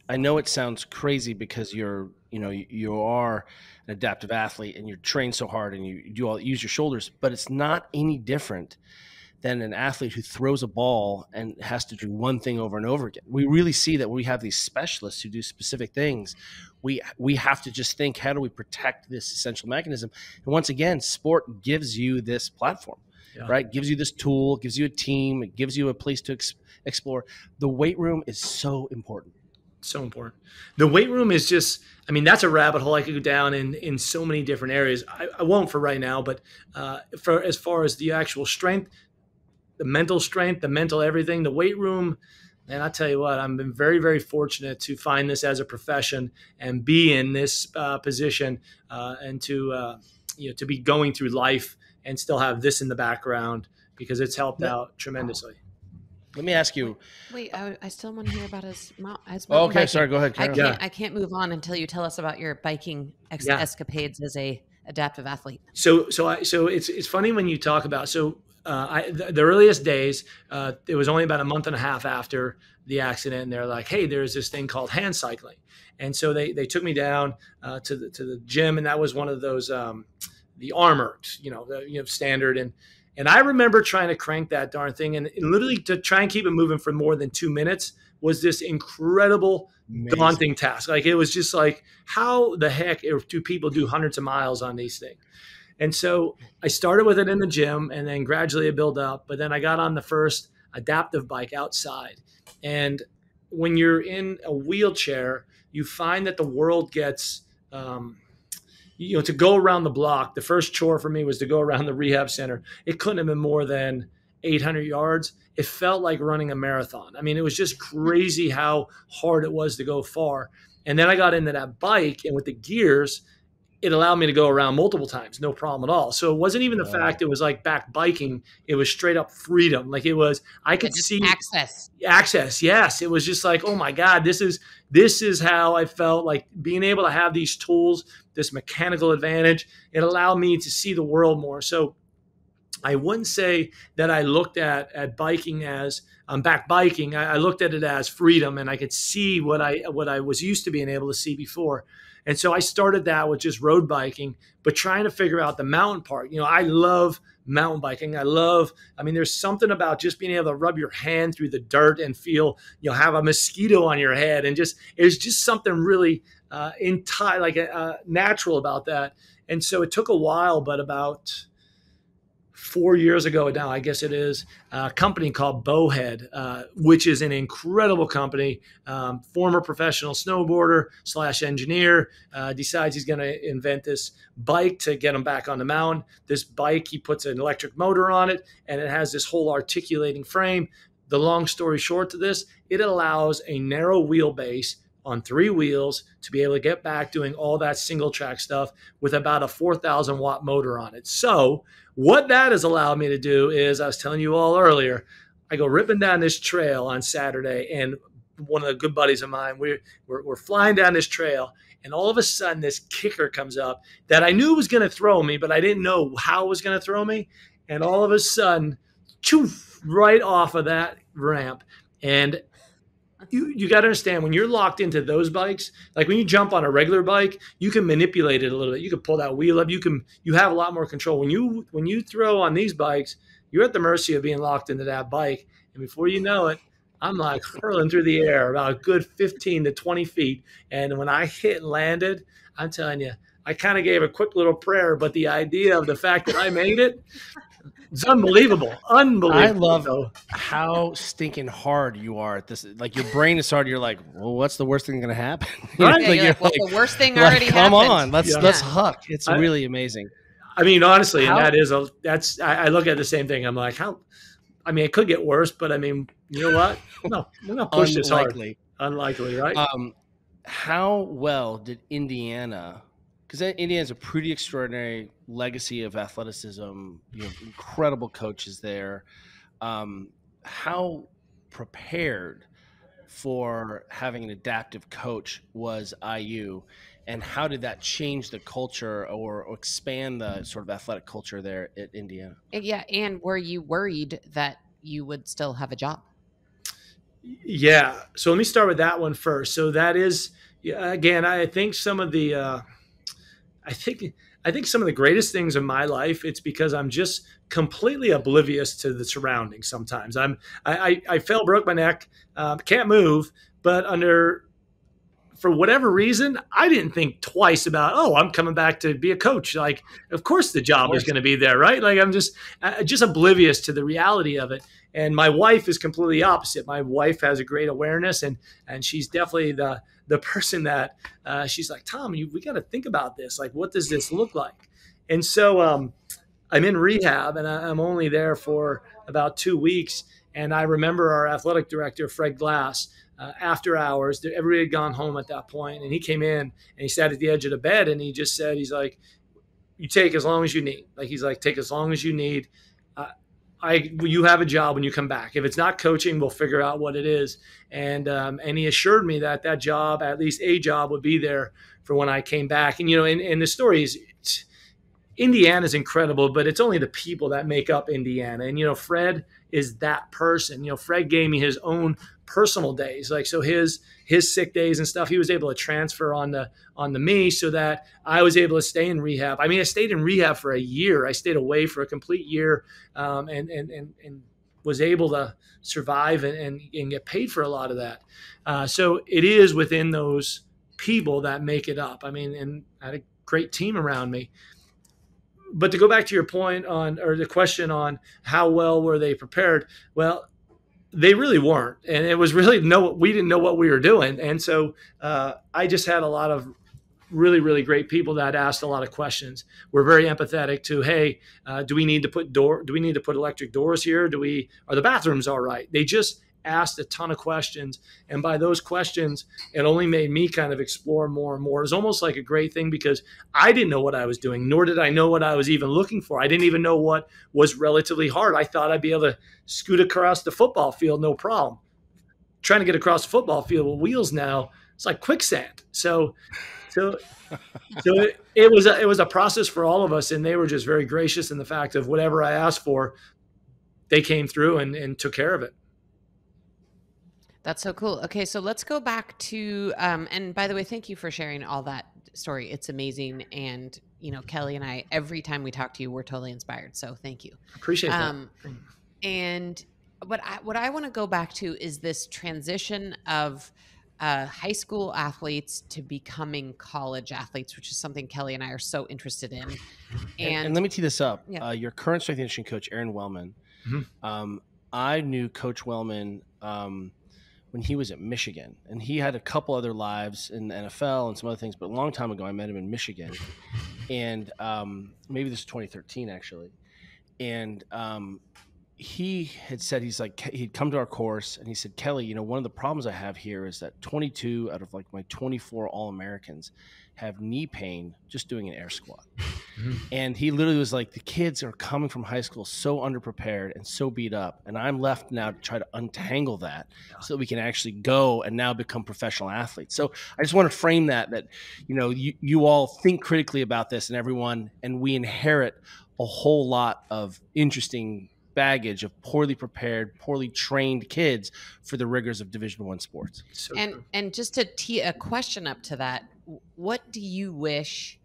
I know it sounds crazy because you are an adaptive athlete and you're trained so hard and you use your shoulders, but it's not any different than an athlete who throws a ball and has to do one thing over and over again. We really see that when we have these specialists who do specific things, we have to just think, how do we protect this essential mechanism? And once again, sport gives you this platform, right? Gives you this tool, gives you a team, it gives you a place to explore. The weight room is so important. So important. The weight room is just, I mean, that's a rabbit hole I could go down in so many different areas. I won't for right now, but for as far as the actual strength, the mental everything, the weight room, man, I tell you what, I've been very, very fortunate to find this as a profession and be in this position and to be going through life and still have this in the background, because it's helped out tremendously. Let me ask you. Wait, I still want to hear about his mountain Okay, biking. sorry, go ahead, Karen. I can't move on until you tell us about your biking escapades as a adaptive athlete. So it's funny when you talk about, the earliest days, it was only about a month and a half after the accident, and they're like, hey, there's this thing called hand cycling. And so they took me down to the gym, and that was one of those, the armored, standard. And I remember trying to crank that darn thing, and literally to try and keep it moving for more than 2 minutes was this incredible, daunting task. Like, it was just like, how the heck do people do hundreds of miles on these things? And so I started with it in the gym, and then gradually it built up. But then I got on the first adaptive bike outside. And when you're in a wheelchair, you find that the world gets, to go around the block. The first chore for me was to go around the rehab center. It couldn't have been more than 800 yards. It felt like running a marathon. I mean, it was just crazy how hard it was to go far. And then I got into that bike, and with the gears, it allowed me to go around multiple times, no problem at all. So it wasn't even the fact it was like back biking. It was straight up freedom. Like, it was, I could see access. Yes. It was just like, oh my God, this is how I felt, like being able to have these tools, this mechanical advantage. It allowed me to see the world more. So I wouldn't say that I looked at biking as I'm back biking. I looked at it as freedom, and I could see what I was used to being able to see before. And so I started that with just road biking, but trying to figure out the mountain part. I love mountain biking. There's something about just being able to rub your hand through the dirt and feel, have a mosquito on your head, and it's just something really natural about that. And so it took a while, but about 4 years ago now, I guess it is, a company called Bowhead, which is an incredible company. Former professional snowboarder / engineer decides he's going to invent this bike to get him back on the mountain. This bike, he puts an electric motor on it, and it has this whole articulating frame. The long story short to this, it allows a narrow wheelbase on 3 wheels to be able to get back doing all that single track stuff with about a 4,000 watt motor on it. So what that has allowed me to do is, I was telling you all earlier, I go ripping down this trail on Saturday, and one of the good buddies of mine, we're flying down this trail, and all of a sudden this kicker comes up that I knew was going to throw me, but I didn't know how it was going to throw me. And all of a sudden, choof, right off of that ramp. And you got to understand, when you're locked into those bikes, like when you jump on a regular bike, you can manipulate it a little bit. You can pull that wheel up. You have a lot more control. When you throw on these bikes, you're at the mercy of being locked into that bike. And before you know it, I'm like hurling through the air about a good 15 to 20 feet. And when I hit and landed, I'm telling you, I kind of gave a quick little prayer, but the idea of the fact that I made it, it's unbelievable. Unbelievable. I love how stinking hard you are at this. Like, your brain is hard. You're like, well, what's the worst thing going to happen? Right? The worst thing already happened. Come on, let's huck. It's really amazing. I mean, honestly, I look at the same thing. I'm like, it could get worse, but I mean, you know what? No, we're not push this hard. Unlikely, right? How well did Indiana? Because Indiana has a pretty extraordinary legacy of athleticism. You have incredible coaches there. How prepared for having an adaptive coach was IU, and how did that change the culture or expand the sort of athletic culture there at Indiana? Yeah, and were you worried that you would still have a job? Yeah. So let me start with that one first. So that is, again, I think some of the I think some of the greatest things in my life, it's because I'm just completely oblivious to the surroundings. Sometimes I fell, broke my neck, can't move, but for whatever reason, I didn't think twice about, oh, I'm coming back to be a coach. Like, of course the job is going to be there, right? Like, I'm just oblivious to the reality of it. And my wife is completely opposite. My wife has a great awareness, and she's definitely the person that she's like, Tom, we got to think about this. Like, what does this look like? And so I'm in rehab, and I'm only there for about 2 weeks. And I remember our athletic director, Fred Glass, after hours, everybody had gone home at that point, and he came in and he sat at the edge of the bed, and he just said, he's like, you take as long as you need. Like, he's like, take as long as you need. You have a job when you come back. If it's not coaching, we'll figure out what it is. And he assured me that job, at least a job, would be there for when I came back. And, and the story is, Indiana is incredible, but it's only the people that make up Indiana. And, Fred is that person. Fred gave me his own personal days. Like, so his sick days and stuff, he was able to transfer on the me, so that I was able to stay in rehab. I mean, I stayed in rehab for a year. I stayed away for a complete year, and was able to survive and get paid for a lot of that. So it is within those people that make it up. I mean, and I had a great team around me. But to go back to your point or the question on how well were they prepared? Well, they really weren't. And it was really we didn't know what we were doing. And so I just had a lot of really, really great people that asked a lot of questions. We're very empathetic to, hey, do we need to put electric doors here? Are the bathrooms all right? They just asked a ton of questions. And by those questions, it only made me kind of explore more and more. It was almost like a great thing, because I didn't know what I was doing, nor did I know what I was even looking for. I didn't even know what was relatively hard. I thought I'd be able to scoot across the football field, no problem. Trying to get across the football field with wheels now, it's like quicksand. So it was a process for all of us, and they were just very gracious in the fact of whatever I asked for, they came through and took care of it. That's so cool. Okay, so let's go back to, and by the way, thank you for sharing all that story. It's amazing. And, Kelly and I, every time we talk to you, we're totally inspired. So thank you. Appreciate that. And what I want to go back to is this transition of high school athletes to becoming college athletes, which is something Kelly and I are so interested in. And let me tee this up. Yeah. Your current strength and conditioning coach, Aaron Wellman, I knew Coach Wellman when he was at Michigan, and he had a couple other lives in the NFL and some other things, but a long time ago I met him in Michigan, and maybe this was 2013 actually. And he had said, he'd come to our course and he said, Kelly, one of the problems I have here is that 22 out of like my 24 All-Americans have knee pain just doing an air squat. Mm-hmm. And he literally was like, the kids are coming from high school so underprepared and so beat up. And I'm left now to try to untangle that so that we can actually go and now become professional athletes. So I just want to frame that you all think critically about this, and everyone, and we inherit a whole lot of interesting baggage of poorly prepared, poorly trained kids for the rigors of Division I sports. So and just to tee a question up to that, what do you wish,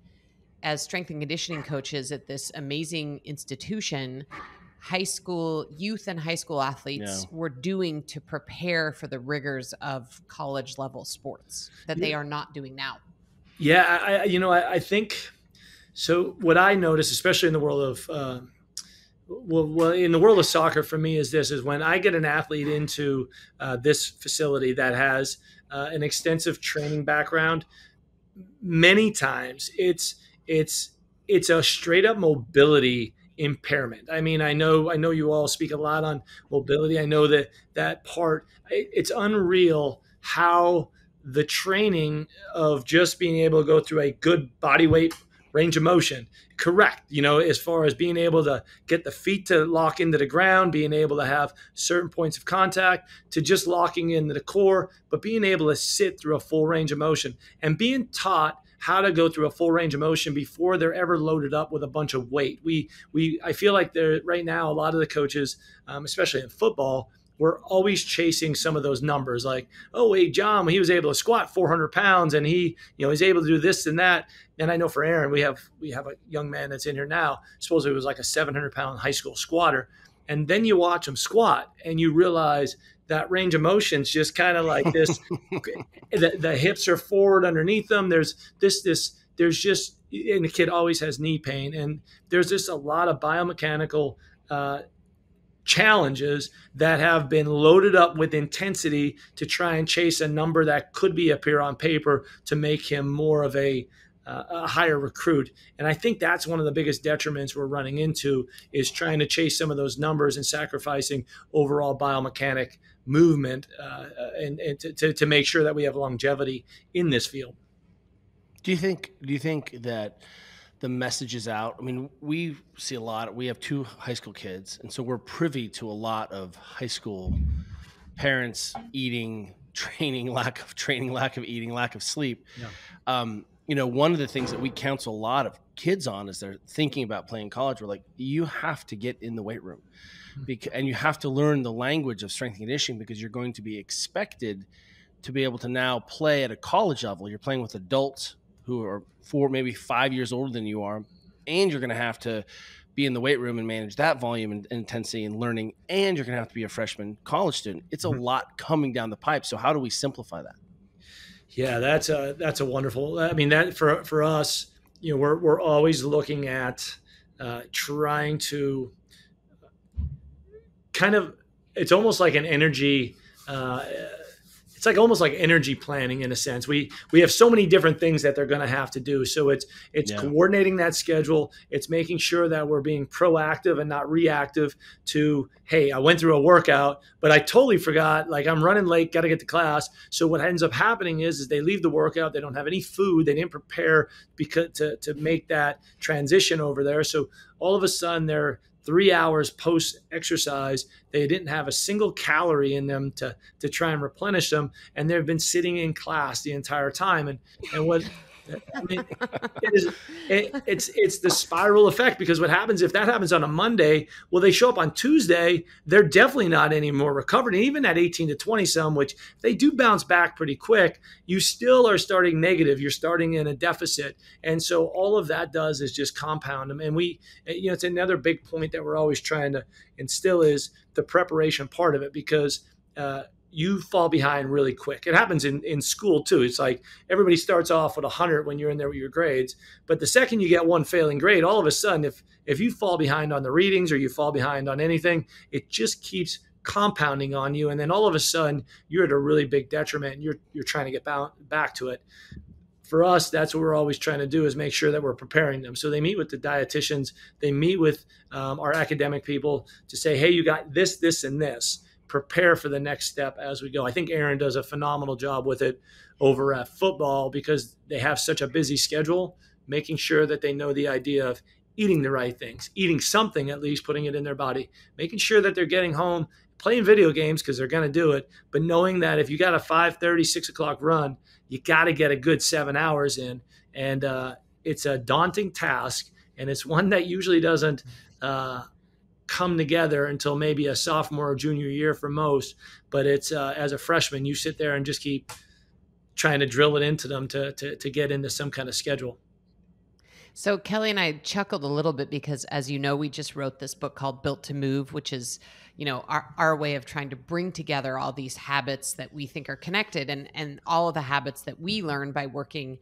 as strength and conditioning coaches at this amazing institution, high school youth and high school athletes were doing to prepare for the rigors of college level sports that they are not doing now? Yeah, I think so. What I notice, especially in the world of in the world of soccer, for me, is when I get an athlete into this facility that has an extensive training background, many times it's a straight up mobility impairment. I mean, I know you all speak a lot on mobility. I know that part, it's unreal how the training of just being able to go through a good body weight range of motion, correct, as far as being able to get the feet to lock into the ground, being able to have certain points of contact, to just locking into the core, but being able to sit through a full range of motion and being taught how to go through a full range of motion before they're ever loaded up with a bunch of weight. I feel like right now, a lot of the coaches, especially in football, we're always chasing some of those numbers, like, oh, wait, John, he was able to squat 400 pounds and he, he's able to do this and that. And I know for Aaron, we have a young man that's in here now, supposedly was like a 700-pound high school squatter. And then you watch him squat and you realize that range of motion's just kind of like this. the hips are forward underneath them. There's just, and the kid always has knee pain. And there's just a lot of biomechanical challenges that have been loaded up with intensity to try and chase a number that could be up here on paper to make him more of a higher recruit. And I think that's one of the biggest detriments we're running into, is trying to chase some of those numbers and sacrificing overall biomechanic movement and to make sure that we have longevity in this field. Do you think that the message is out? I mean, we see a lot. We have 2 high school kids, and so we're privy to a lot of high school parents training, lack of eating, lack of sleep. Yeah. One of the things that we counsel a lot of kids on is they're thinking about playing college. We're like, you have to get in the weight room, and you have to learn the language of strength and conditioning, because you're going to be expected to be able to now play at a college level. You're playing with adults who are 4, maybe 5 years older than you are, and you're going to have to be in the weight room and manage that volume and intensity and learning, and you're going to have to be a freshman college student. It's a lot coming down the pipe. So how do we simplify that? Yeah, that's a wonderful. I mean, that for us, we're always looking at trying to kind of. It's almost like an energy. It's like almost like energy planning in a sense. We have so many different things that they're going to have to do. So it's coordinating that schedule. It's making sure that we're being proactive and not reactive to, hey, I went through a workout, but I totally forgot, like I'm running late, got to get to class. So what ends up happening is they leave the workout. They don't have any food. They didn't prepare because to make that transition over there. So all of a sudden they're 3 hours post exercise, they didn't have a single calorie in them to try and replenish them, and they've been sitting in class the entire time. And what I mean, it's the spiral effect, because what happens if that happens on a Monday? Well, they show up on Tuesday, they're definitely not any more recovered. And even at 18 to 20 some, which they do bounce back pretty quick, you still are starting negative. You're starting in a deficit. And so all of that does is just compound them. And it's another big point that we're always trying to instill is the preparation part of it, because you fall behind really quick. It happens in school too. It's like everybody starts off with 100 when you're in there with your grades, but the second you get one failing grade, all of a sudden, if you fall behind on the readings or you fall behind on anything, it just keeps compounding on you. And then all of a sudden you're at a really big detriment and you're trying to get back to it. For us, that's what we're always trying to do, is make sure that we're preparing them. So they meet with the dietitians, they meet with our academic people to say, hey, you got this, this, and this. Prepare for the next step as we go. I think Aaron does a phenomenal job with it over at football, because they have such a busy schedule, making sure that they know the idea of eating the right things, eating something, at least putting it in their body, making sure that they're getting home, playing video games because they're going to do it, but knowing that if you got a 5:30, 6 o'clock run, you got to get a good 7 hours in. And it's a daunting task, and it's one that usually doesn't come together until maybe a sophomore or junior year for most. But it's as a freshman, you sit there and just keep trying to drill it into them to get into some kind of schedule. So Kelly and I chuckled a little bit because, as you know, we just wrote this book called Built to Move, which is, our way of trying to bring together all these habits that we think are connected, and all of the habits that we learn by working,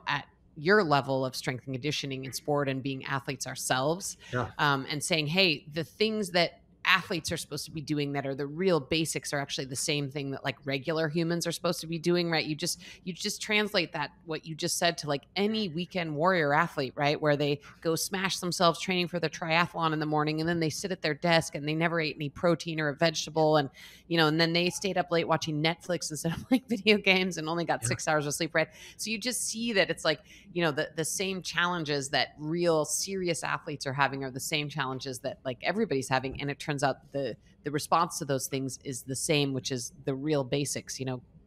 at your level of strength and conditioning in sport and being athletes ourselves. Yeah. And saying, hey, the things that athletes are supposed to be doing that are the real basics are actually the same thing that like regular humans are supposed to be doing, right? You just translate that, what you just said, to like any weekend warrior athlete, right? Where they go smash themselves training for the triathlon in the morning, and then they sit at their desk and they never ate any protein or a vegetable. And, and then they stayed up late watching Netflix instead of playing video games and only got 6 hours of sleep, right? So you just see that it's like, the same challenges that real serious athletes are having are the same challenges that like everybody's having. And it turns out the response to those things is the same, which is the real basics,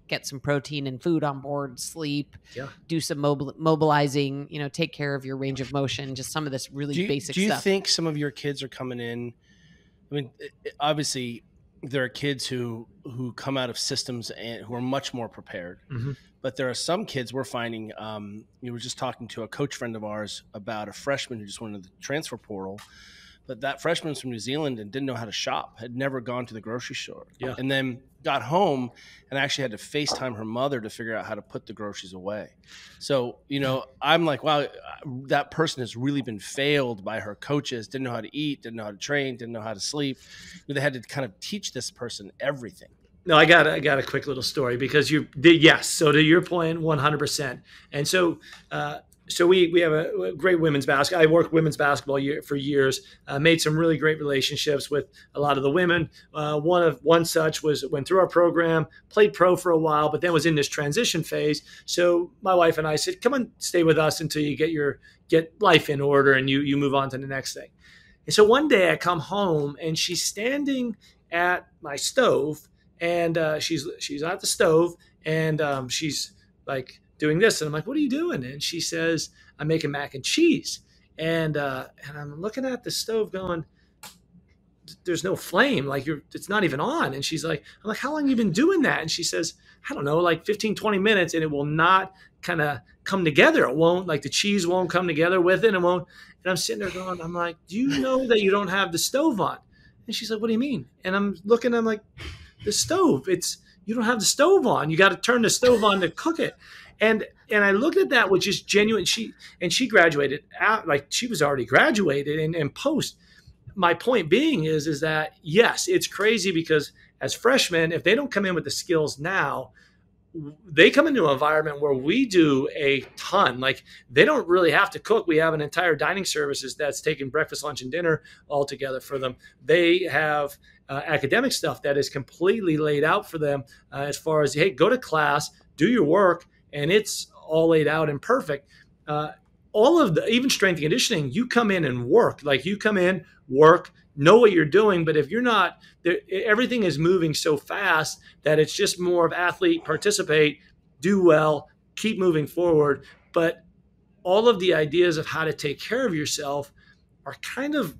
get some protein and food on board, sleep, do some mobilizing, take care of your range of motion, just some of this really basic stuff. Do you think some of your kids are coming in? I mean, obviously there are kids who come out of systems and who are much more prepared. But there are some kids we're finding. We were just talking to a coach friend of ours about a freshman who just went into the transfer portal. But that freshman was from New Zealand and didn't know how to shop, had never gone to the grocery store, and then got home and actually had to FaceTime her mother to figure out how to put the groceries away. So, I'm like, wow, that person has really been failed by her coaches, didn't know how to eat, didn't know how to train, didn't know how to sleep. They had to kind of teach this person everything. No, I got a quick little story because yes. So to your point, 100%. And so, we have a great women's basketball. I worked women's basketball for years. Made some really great relationships with a lot of the women. One such went through our program, played pro for a while, but then was in this transition phase. So my wife and I said, "Come on, stay with us until you get life in order and you move on to the next thing." And so one day I come home and she's standing at my stove. And she's at the stove and she's like doing this. And I'm like, "What are you doing?" And she says, "I'm making mac and cheese." And I'm looking at the stove going, "There's no flame. Like it's not even on." And she's like, I'm like, "How long have you been doing that?" And she says, "I don't know, like 15, 20 minutes and it will not kind of come together. It won't, like the cheese won't come together with it. It won't." And I'm sitting there going, I'm like, "Do you know that you don't have the stove on?" And she's like, "What do you mean?" And I'm looking, I'm like, "The stove, you don't have the stove on. You got to turn the stove on to cook it." And I looked at that, which is genuine. She graduated out, like she was already graduated and post. My point being is that yes, it's crazy because as freshmen, if they don't come in with the skills now, they come into an environment where we do a ton. Like they don't really have to cook. We have an entire dining services that's taking breakfast, lunch, and dinner all together for them. They have academic stuff that is completely laid out for them as far as, hey, go to class, do your work, and it's all laid out and perfect. All of even strength and conditioning, you come in and work. Like you come in, work, know what you're doing, but if you're not, everything is moving so fast that it's just more of athlete, participate, do well, keep moving forward. But all of the ideas of how to take care of yourself are kind of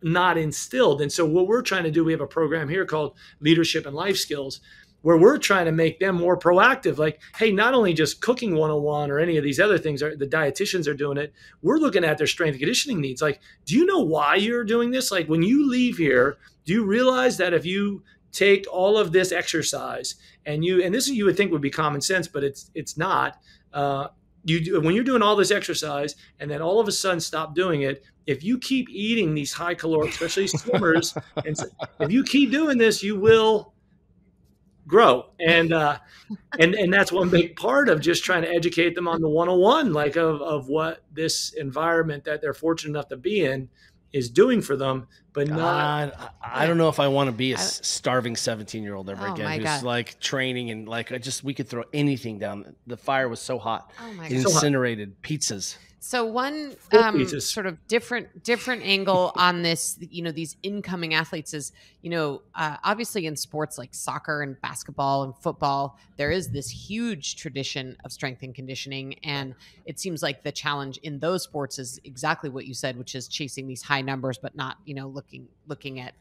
not instilled. And so what we're trying to do, we have a program here called Leadership and Life Skills, where we're trying to make them more proactive. Like, hey, not only just cooking 101 or any of these other things, the dietitians are doing it. We're looking at their strength and conditioning needs. Like, do you know why you're doing this? Like when you leave here, do you realize that if you take all of this exercise and this you would think would be common sense, but it's not. When you're doing all this exercise and then all of a sudden stop doing it, if you keep eating these high caloric, especially swimmers, and if you keep doing this, you will grow. And that's one big part of just trying to educate them on the 101, like of what this environment that they're fortunate enough to be in is doing for them, but not. I don't know if I want to be a starving 17-year-old ever again, who's God. like training and like we could throw anything down. The fire was so hot. Oh my it incinerated pizzas. So one sort of different angle on this, these incoming athletes is, obviously in sports like soccer and basketball and football, there is this huge tradition of strength and conditioning. And it seems like the challenge in those sports is exactly what you said, which is chasing these high numbers, but not, looking at,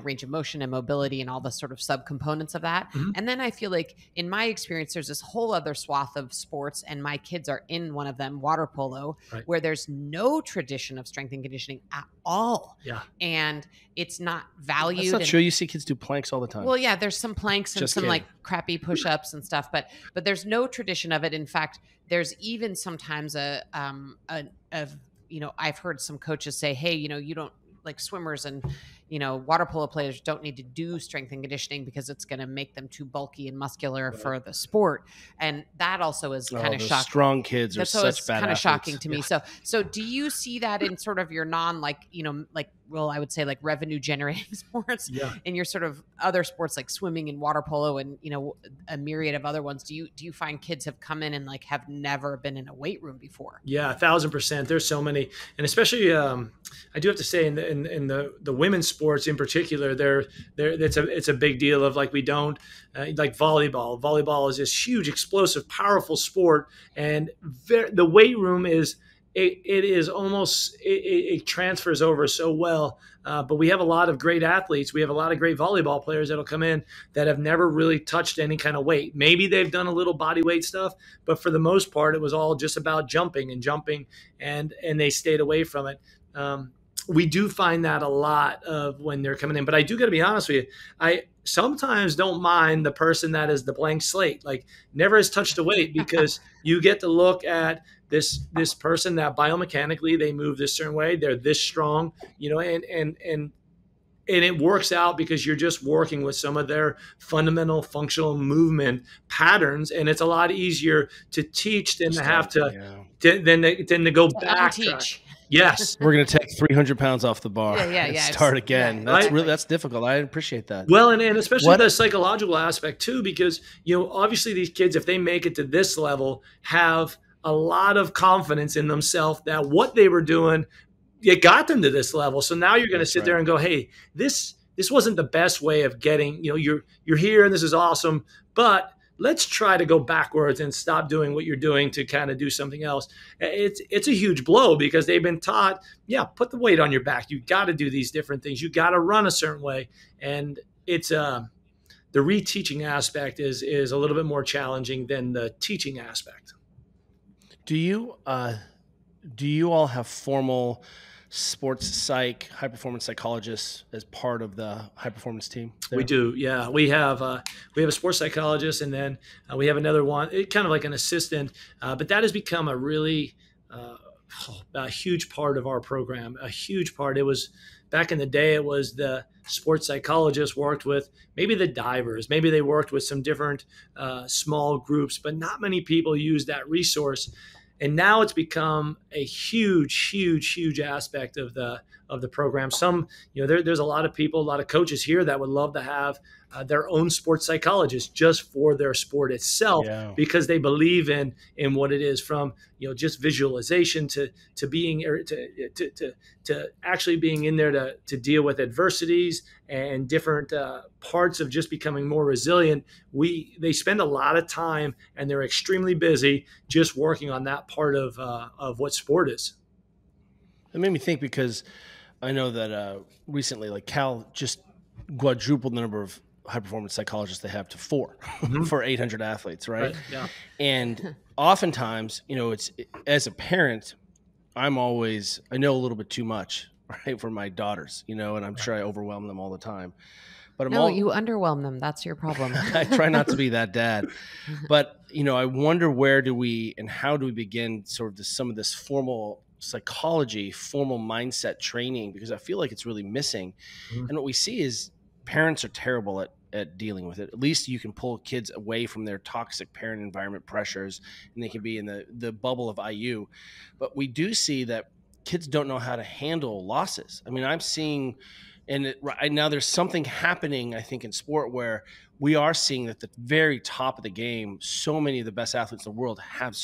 range of motion and mobility and all the sort of subcomponents of that. Mm-hmm. And then I feel like in my experience, there's this whole other swath of sports, and my kids are in one of them, water polo, right, where there's no tradition of strength and conditioning at all. Yeah. And it's not valued. That's not true. You see kids do planks all the time. Well, yeah, there's some planks and Just some kidding. like crappy push-ups and stuff, but there's no tradition of it. In fact, there's even sometimes I've heard some coaches say, hey, you don't, like swimmers and water polo players don't need to do strength and conditioning because it's going to make them too bulky and muscular for the sport. And that also is kind of shocking. Strong kids are such bad kind of athletes. shocking to me. So do you see that in sort of your non I would say like revenue generating sports, in your sort of other sports like swimming and water polo and a myriad of other ones? Do you find kids have come in and like have never been in a weight room before? Yeah, 1,000%. There's so many, and especially I do have to say in the women's sports in particular, it's a big deal of like we don't like volleyball. Volleyball is this huge, explosive, powerful sport, and the weight room is it is almost, it transfers over so well. But we have a lot of great athletes. We have a lot of great volleyball players that'll come in that have never really touched any kind of weight. Maybe they've done a little body weight stuff, but for the most part, it was all just about jumping, and they stayed away from it. We do find that a lot of when they're coming in. But I do got to be honest with you. I sometimes don't mind the person that is the blank slate, like never has touched a weight, because you get to look at this person that biomechanically they move this certain way, they're this strong, and it works out because you're just working with some of their fundamental functional movement patterns, and it's a lot easier to teach than to have to than to go back. Yes, we're going to take 300 pounds off the bar. And start again. That's difficult. I appreciate that. Well, and especially the psychological aspect too, because obviously these kids, if they make it to this level, have a lot of confidence in themselves that what they were doing, it got them to this level. So now you're going to sit there and go, hey, this wasn't the best way of getting, you're here and this is awesome, but let's try to go backwards and stop doing what you're doing to kind of do something else. It's a huge blow because they've been taught, put the weight on your back. You got to do these different things. You got to run a certain way. And it's the reteaching aspect is a little bit more challenging than the teaching aspect. Do you all have formal sports psych, high performance psychologists as part of the high performance team there? We do. Yeah. We have a sports psychologist, and then we have another one, kind of like an assistant, but that has become a really a huge part of our program, a huge part. It was back in the day, it was the sports psychologist worked with maybe the divers, maybe they worked with some different small groups, but not many people use that resource. And now it's become a huge aspect of the program. Some, there's a lot of people, a lot of coaches here that would love to have their own sports psychologist just for their sport itself, because they believe in what it is, from just visualization to being to actually being in there to deal with adversities and different parts of just becoming more resilient. They spend a lot of time, and they're extremely busy just working on that part of what sport is. It made me think, because I know that recently, like Cal just quadrupled the number of high performance psychologists they have to 4 for 800 athletes, right? Yeah. And oftentimes, it's, as a parent, I know a little bit too much, right, for my daughters, and I'm sure I overwhelm them all the time. But you underwhelm them. That's your problem. I try not to be that dad. But, I wonder how do we begin sort of some of this formal psychology, formal mindset training, because I feel like it's really missing. And what we see is parents are terrible at dealing with it. At least you can pull kids away from their toxic parent environment pressures, and they can be in the bubble of IU. But we do see that kids don't know how to handle losses. I mean, I'm seeing, and right now there's something happening, I think, in sport where we are seeing that the very top of the game, so many of the best athletes in the world have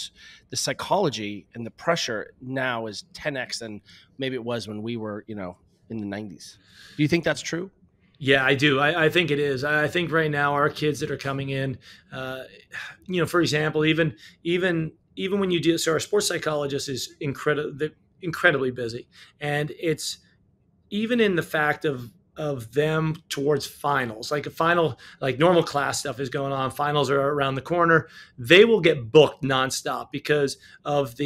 the psychology, and the pressure now is 10x than maybe it was when we were, in the 90s. Do you think that's true? Yeah, I do. I think it is. I think right now our kids that are coming in, for example, even when you do, so our sports psychologist is incredibly busy, and it's even in the fact of them towards finals, like a final, like normal class stuff is going on. Finals are around the corner. They will get booked nonstop because of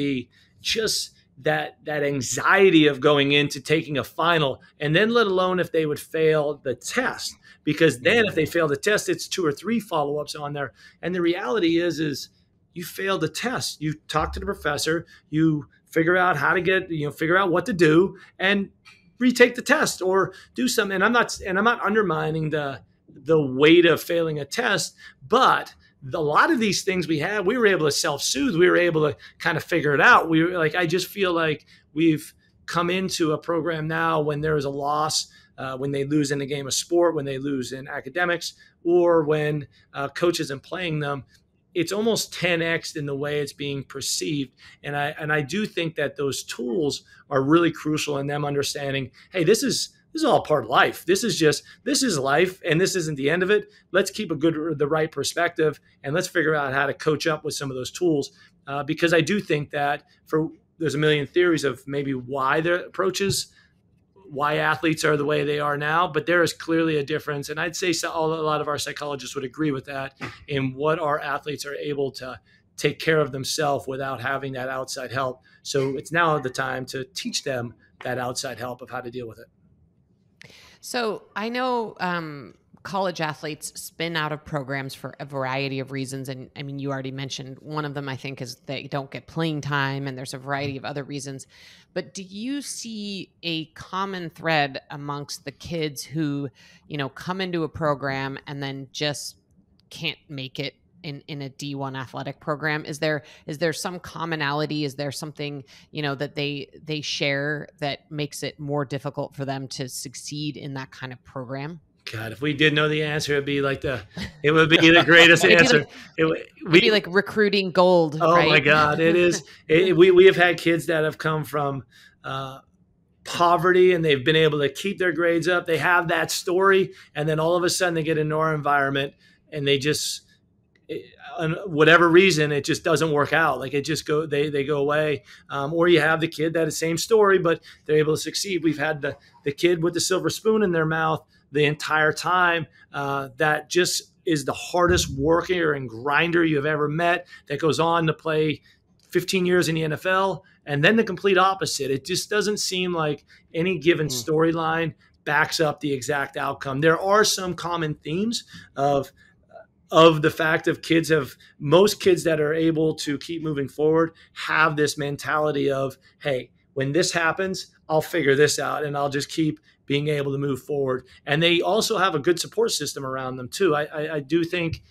that anxiety of going into taking a final, and then let alone if they would fail the test, because then if they fail the test, it's 2 or 3 follow-ups on there. And the reality is you failed the test. You talk to the professor, you figure out how to figure out what to do, and retake the test or do something. And I'm not undermining the weight of failing a test, but a lot of these things we were able to self-soothe. We were able to kind of figure it out. I just feel like we've come into a program now when there is a loss, when they lose in a game of sport, when they lose in academics, or when coach isn't playing them, it's almost 10x in the way it's being perceived. And I do think that those tools are really crucial in them understanding, hey, this is all part of life. This is life, and this isn't the end of it. Let's keep the right perspective, and let's figure out how to coach up with some of those tools. Because I do think that for there's a million theories of maybe why their approaches, why athletes are the way they are now, but there is clearly a difference. And I'd say a lot of our psychologists would agree with that in what our athletes are able to take care of themselves without having that outside help. So it's now the time to teach them that outside help of how to deal with it. So I know college athletes spin out of programs for a variety of reasons. And I mean, you already mentioned one of them, I think, is they don't get playing time, and there's a variety of other reasons. But do you see a common thread amongst the kids who, come into a program and then just can't make it in a D1 athletic program? Is there some commonality? Is there something, that they share that makes it more difficult for them to succeed in that kind of program? God, if we did know the answer, it would be the greatest answer. It'd be like recruiting gold. Oh right? my God, it is. We have had kids that have come from poverty, and they've been able to keep their grades up. They have that story, and then all of a sudden they get into our environment, and they just, whatever reason, it just doesn't work out. Like they go away. Or you have the kid that is same story, but they're able to succeed. We've had the kid with the silver spoon in their mouth the entire time, that just is the hardest worker and grinder you have ever met, that goes on to play 15 years in the NFL. And then the complete opposite. It just doesn't seem like any given storyline backs up the exact outcome. There are some common themes of the fact of most kids that are able to keep moving forward have this mentality of, hey, when this happens, I'll figure this out, and I'll just keep being able to move forward. And they also have a good support system around them too. I do think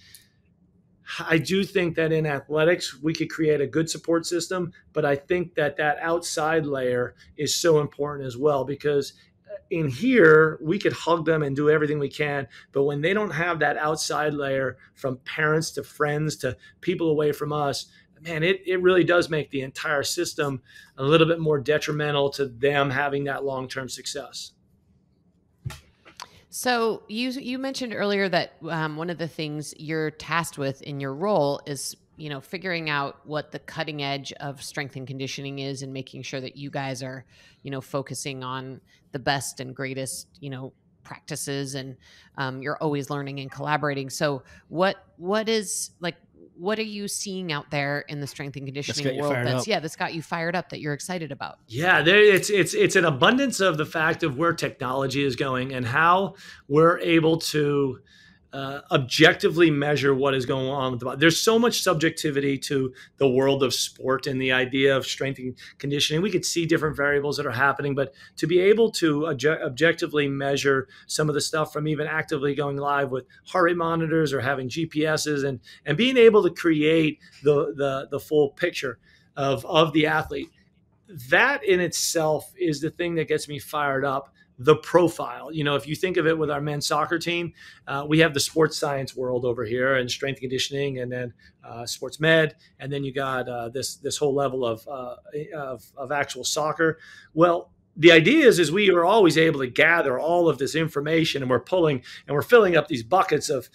that in athletics, we could create a good support system, but I think that outside layer is so important as well, because in here, we could hug them and do everything we can. But when they don't have that outside layer, from parents to friends to people away from us, man, it really does make the entire system a little bit more detrimental to them having that long-term success. So you mentioned earlier that one of the things you're tasked with in your role is, figuring out what the cutting edge of strength and conditioning is, and making sure that you guys are, focusing on the best and greatest, practices, and you're always learning and collaborating. So what are you seeing out there in the strength and conditioning world that's got you fired up, that you're excited about? Yeah, it's an abundance of the fact of where technology is going and how we're able to objectively measure what is going on with the body. There's so much subjectivity to the world of sport and the idea of strength and conditioning. We could see different variables that are happening, but to be able to objectively measure some of the stuff, from even actively going live with heart rate monitors or having GPSs, and being able to create the full picture of the athlete, that in itself is the thing that gets me fired up. The profile, if you think of it with our men's soccer team, we have the sports science world over here, and strength and conditioning, and then sports med, and then you got this whole level of actual soccer. Well, the idea is we are always able to gather all of this information, and we're pulling and we're filling up these buckets of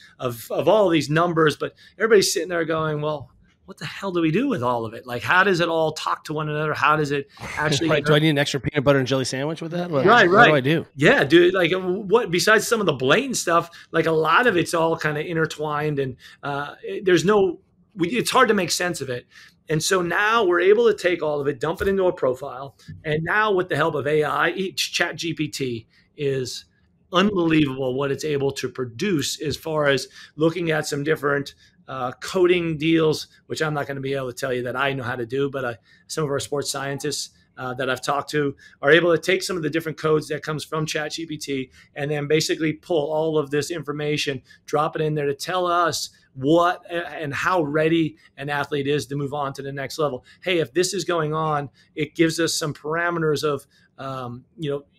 all these numbers, but everybody's sitting there going, well, what the hell do we do with all of it? Like, how does it all talk to one another? How does it actually? Right. Do I need an extra peanut butter and jelly sandwich with that? Right. What do I do? Yeah, dude. Like, what? Besides some of the blatant stuff, like a lot of it's all kind of intertwined, and it's hard to make sense of it. And so now we're able to take all of it, dump it into a profile, and now with the help of AI, Chat GPT is unbelievable what it's able to produce as far as looking at some different coding deals, which I'm not going to be able to tell you that I know how to do, but some of our sports scientists that I've talked to are able to take some of the different codes that comes from ChatGPT and then basically pull all of this information, drop it in there to tell us what and how ready an athlete is to move on to the next level. Hey, if this is going on, it gives us some parameters of,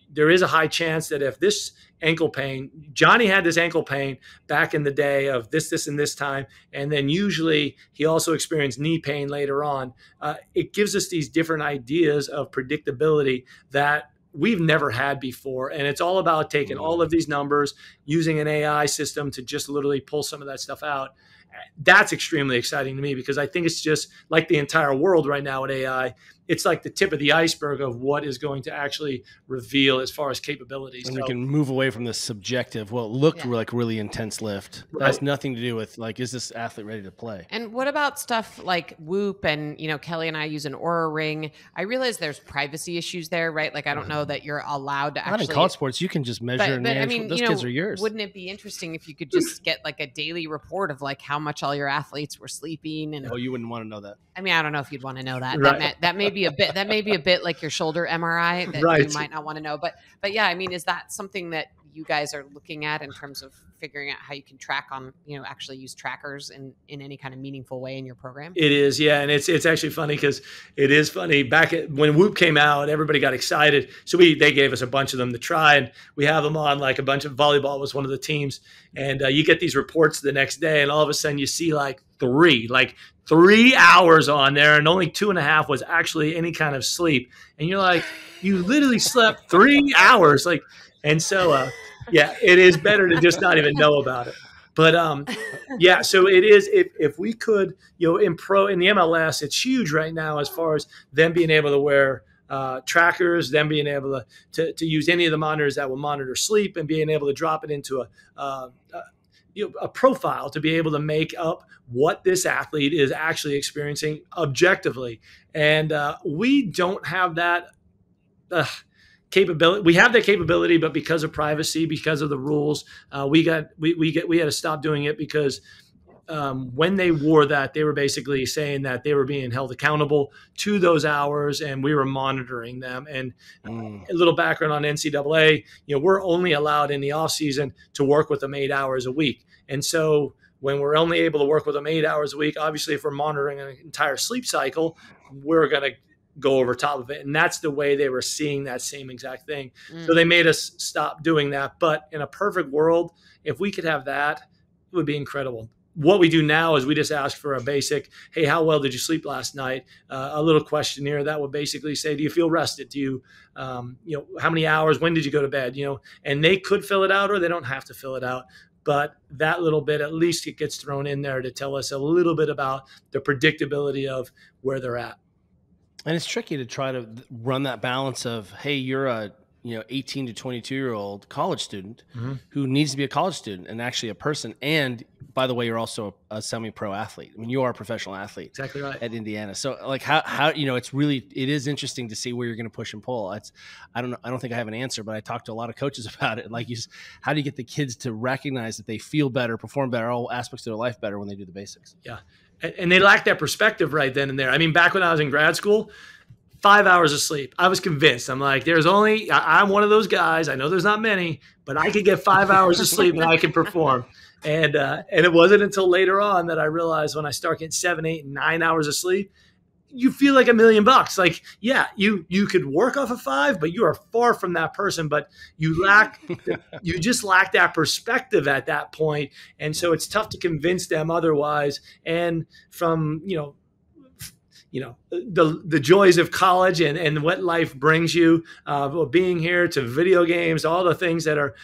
there is a high chance that if this ankle pain, Johnny had this ankle pain back in the day of this, and this time, and then usually he also experienced knee pain later on. It gives us these different ideas of predictability that we've never had before. And it's all about taking all of these numbers, using an AI system to just literally pull some of that stuff out. That's extremely exciting to me because I think it's just like the entire world right now with AI. It's like the tip of the iceberg of what is going to actually reveal as far as capabilities. And we can move away from the subjective. Well, it looked like really intense lift. That has nothing to do with like, is this athlete ready to play? And what about stuff like Whoop and, Kelly and I use an Aura Ring. I realize there's privacy issues there, right? Like, I don't know that you're allowed to Not in college sports, you can just measure and manage. I mean, those kids are yours. Wouldn't it be interesting if you could just get like a daily report of like how much all your athletes were sleeping? And you wouldn't want to know that. I mean, I don't know if you'd want to know that. Right. That may be a bit like your shoulder MRI that you might not want to know. But yeah, I mean, is that something that you guys are looking at in terms of figuring out how you can track on, actually use trackers in any kind of meaningful way in your program? It is, yeah. And it's actually funny because it is funny. When Whoop came out, everybody got excited. So they gave us a bunch of them to try, and we have them on like a bunch of volleyball was one of the teams. And you get these reports the next day, and all of a sudden you see like 3 hours on there, and only 2.5 was actually any kind of sleep. And you're like, you literally slept 3 hours. Like, and so, it is better to just not even know about it. But so it is. If we could, in the MLS, it's huge right now as far as them being able to wear trackers, them being able to use any of the monitors that will monitor sleep, and being able to drop it into a profile to be able to make up what this athlete is actually experiencing objectively. And we don't have that capability. We have that capability, but because of privacy, because of the rules, we had to stop doing it because when they wore that, they were basically saying that they were being held accountable to those hours, and we were monitoring them. And a little background on NCAA, we're only allowed in the off season to work with them 8 hours a week. And so when we're only able to work with them 8 hours a week, obviously if we're monitoring an entire sleep cycle, we're going to go over top of it. And that's the way they were seeing that same exact thing. So they made us stop doing that. But in a perfect world, if we could have that, it would be incredible. What we do now is we just ask for a basic, hey, how well did you sleep last night? A little questionnaire that would basically say, do you feel rested? Do you, how many hours? When did you go to bed? And they could fill it out or they don't have to fill it out. But that little bit, at least it gets thrown in there to tell us a little bit about the predictability of where they're at. And it's tricky to try to run that balance of, hey, you're a 18 to 22-year-old college student who needs to be a college student and actually a person. And by the way, you're also a semi-pro athlete. I mean, you are a professional athlete. Exactly right. At Indiana. So like how it is interesting to see where you're going to push and pull. I don't think I have an answer, but I talked to a lot of coaches about it. Like how do you get the kids to recognize that they feel better, perform better, all aspects of their life better when they do the basics? Yeah. And they lack that perspective right then and there. I mean, back when I was in grad school, 5 hours of sleep. I was convinced. I'm like, I'm one of those guys. I know there's not many, but I could get 5 hours of sleep and I can perform. And it wasn't until later on that I realized when I start getting 7, 8, 9 hours of sleep, you feel like $1 million. Like, yeah, you could work off of 5, but you are far from that person. But you just lack that perspective at that point. And so it's tough to convince them otherwise. And from, the joys of college and what life brings you, being here, to video games, all the things that are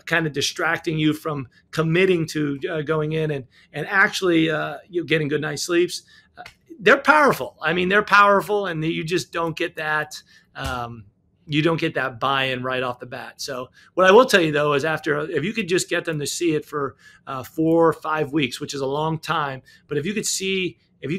kind of distracting you from committing to going in and actually you getting good night's sleeps. They're powerful. I mean, they're powerful, and you just don't get that. You don't get that buy-in right off the bat. So what I will tell you though is if you could just get them to see it for 4 or 5 weeks, which is a long time, but if you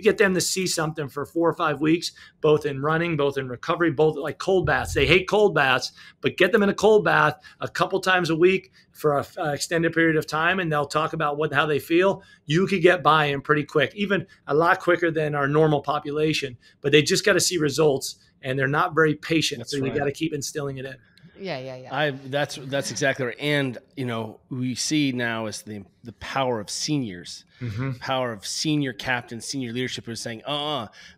get them to see something for 4 or 5 weeks, both in running, both in recovery, both like cold baths. They hate cold baths, but get them in a cold bath a couple times a week for an extended period of time, and they'll talk about how they feel. You could get buy-in pretty quick, even a lot quicker than our normal population. But they just got to see results, and they're not very patient. That's so right. You got to keep instilling it in. Yeah. That's exactly right. And we see now is the power of seniors, power of senior captains, senior leadership who are saying,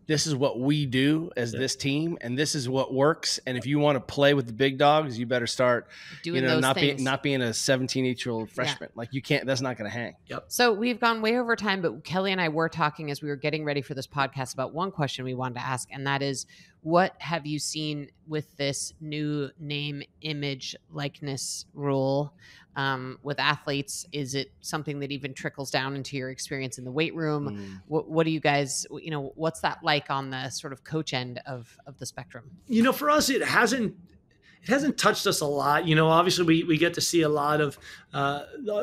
this is what we do as this team, and this is what works. And if you want to play with the big dogs, you better start doing those things. Not being a 17, 8-year-old freshman. Like you can't. That's not going to hang. Yep. So we've gone way over time, but Kelly and I were talking as we were getting ready for this podcast about one question we wanted to ask, and that is, what have you seen with this new name, image, likeness rule with athletes? Is it something that even trickles down into your experience in the weight room? What do you guys, what's that like on the sort of coach end of the spectrum? For us, it hasn't touched us a lot. Obviously we get to see a lot of,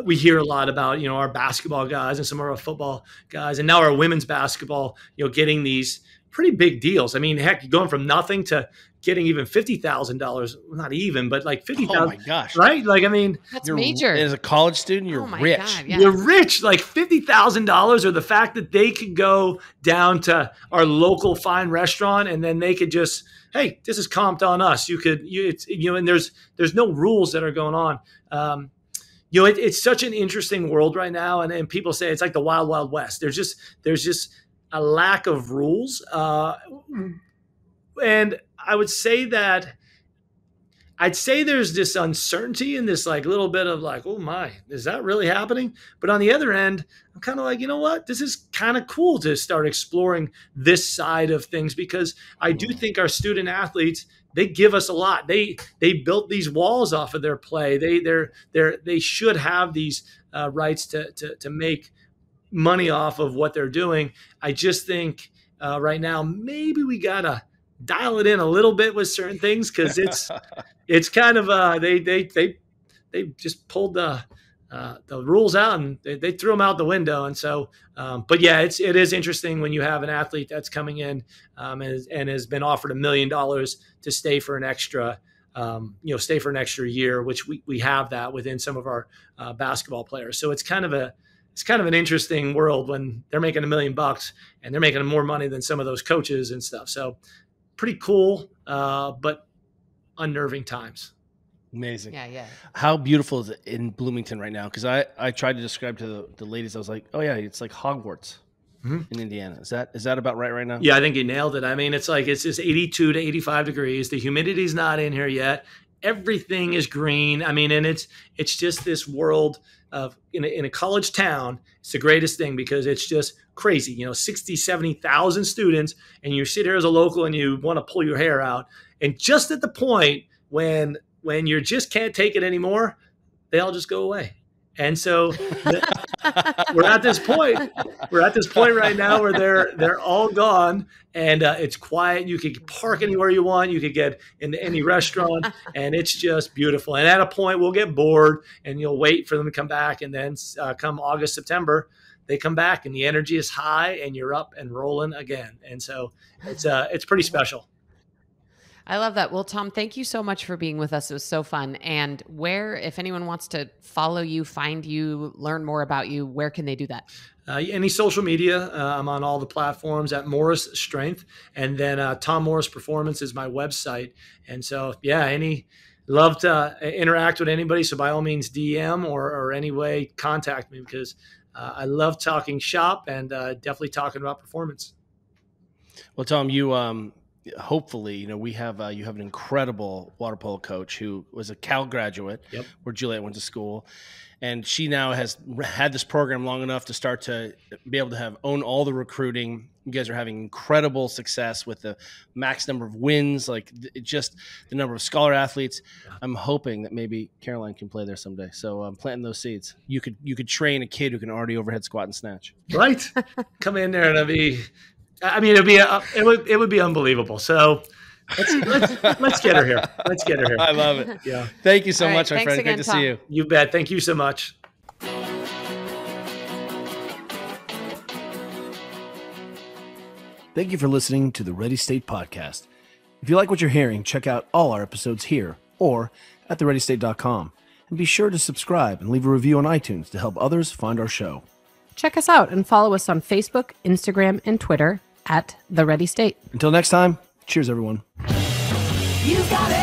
we hear a lot about, our basketball guys and some of our football guys, and now our women's basketball, getting these pretty big deals. I mean, heck, going from nothing to getting even $50,000, not even, but like $50,000. Oh my gosh. Right? Like, I mean, that's major. As a college student, you're rich. God, yeah. You're rich, like $50,000, or the fact that they could go down to our local fine restaurant and then they could just, hey, this is comped on us. And there's no rules that are going on. It's such an interesting world right now. And people say it's like the wild, wild west. There's just a lack of rules. And I would say there's this uncertainty and this like little bit of like, oh my, is that really happening? But on the other end, I'm kind of like, you know what? This is kind of cool to start exploring this side of things, because I do think our student athletes, they give us a lot. They built these walls off of their play. They should have these rights to make money off of what they're doing. I just think right now maybe we gotta dial it in a little bit with certain things, because it's kind of they just pulled the rules out and they threw them out the window. And so, but yeah, it is interesting when you have an athlete that's coming in and has been offered $1 million to stay for an extra, year, which we have that within some of our basketball players. So it's kind of an interesting world when they're making $1 million and they're making more money than some of those coaches and stuff. So pretty cool, but unnerving times. Amazing. Yeah. How beautiful is it in Bloomington right now? Because I tried to describe to the ladies, I was like, oh yeah, it's like Hogwarts in Indiana. Is that about right now? Yeah, I think you nailed it. I mean, it's just 82 to 85 degrees. The humidity's not in here yet. Everything is green. I mean, and it's just this world of in a college town. It's the greatest thing because it's just crazy. 60, 70,000 students, and you sit here as a local and you want to pull your hair out. And just at the point when you just can't take it anymore, they all just go away. And so we're at this point. We're at this point right now where they're all gone, and it's quiet. You could park anywhere you want. You could get into any restaurant, and it's just beautiful. And at a point, we'll get bored, and you'll wait for them to come back. And then come August, September, they come back, and the energy is high, and you're up and rolling again. And so it's pretty special. I love that. Well, Tom, thank you so much for being with us. It was so fun. And if anyone wants to follow you, find you, learn more about you, where can they do that? Any social media. I'm on all the platforms at Morris Strength. And then Tom Morris Performance is my website. And so, yeah, love to interact with anybody. So by all means, DM or any way, contact me, because I love talking shop and definitely talking about performance. Well, Tom, you hopefully, you have an incredible water polo coach who was a Cal graduate, where Juliet went to school, and she now has had this program long enough to start to be able to own all the recruiting. You guys are having incredible success with the max number of wins, like just the number of scholar athletes. I'm hoping that maybe Caroline can play there someday. So I'm planting those seeds. You could train a kid who can already overhead squat and snatch. Right? Come in there and it would be unbelievable. So let's get her here. Let's get her here. I love it. Yeah. Thank you so All much, right, my friend. again, Great to Tom. see you. You bet. Thank you so much. Thank you for listening to the Ready State Podcast. If you like what you're hearing, check out all our episodes here or at thereadystate.com. And be sure to subscribe and leave a review on iTunes to help others find our show. Check us out and follow us on Facebook, Instagram, and Twitter at The Ready State. Until next time, cheers, everyone. You got it.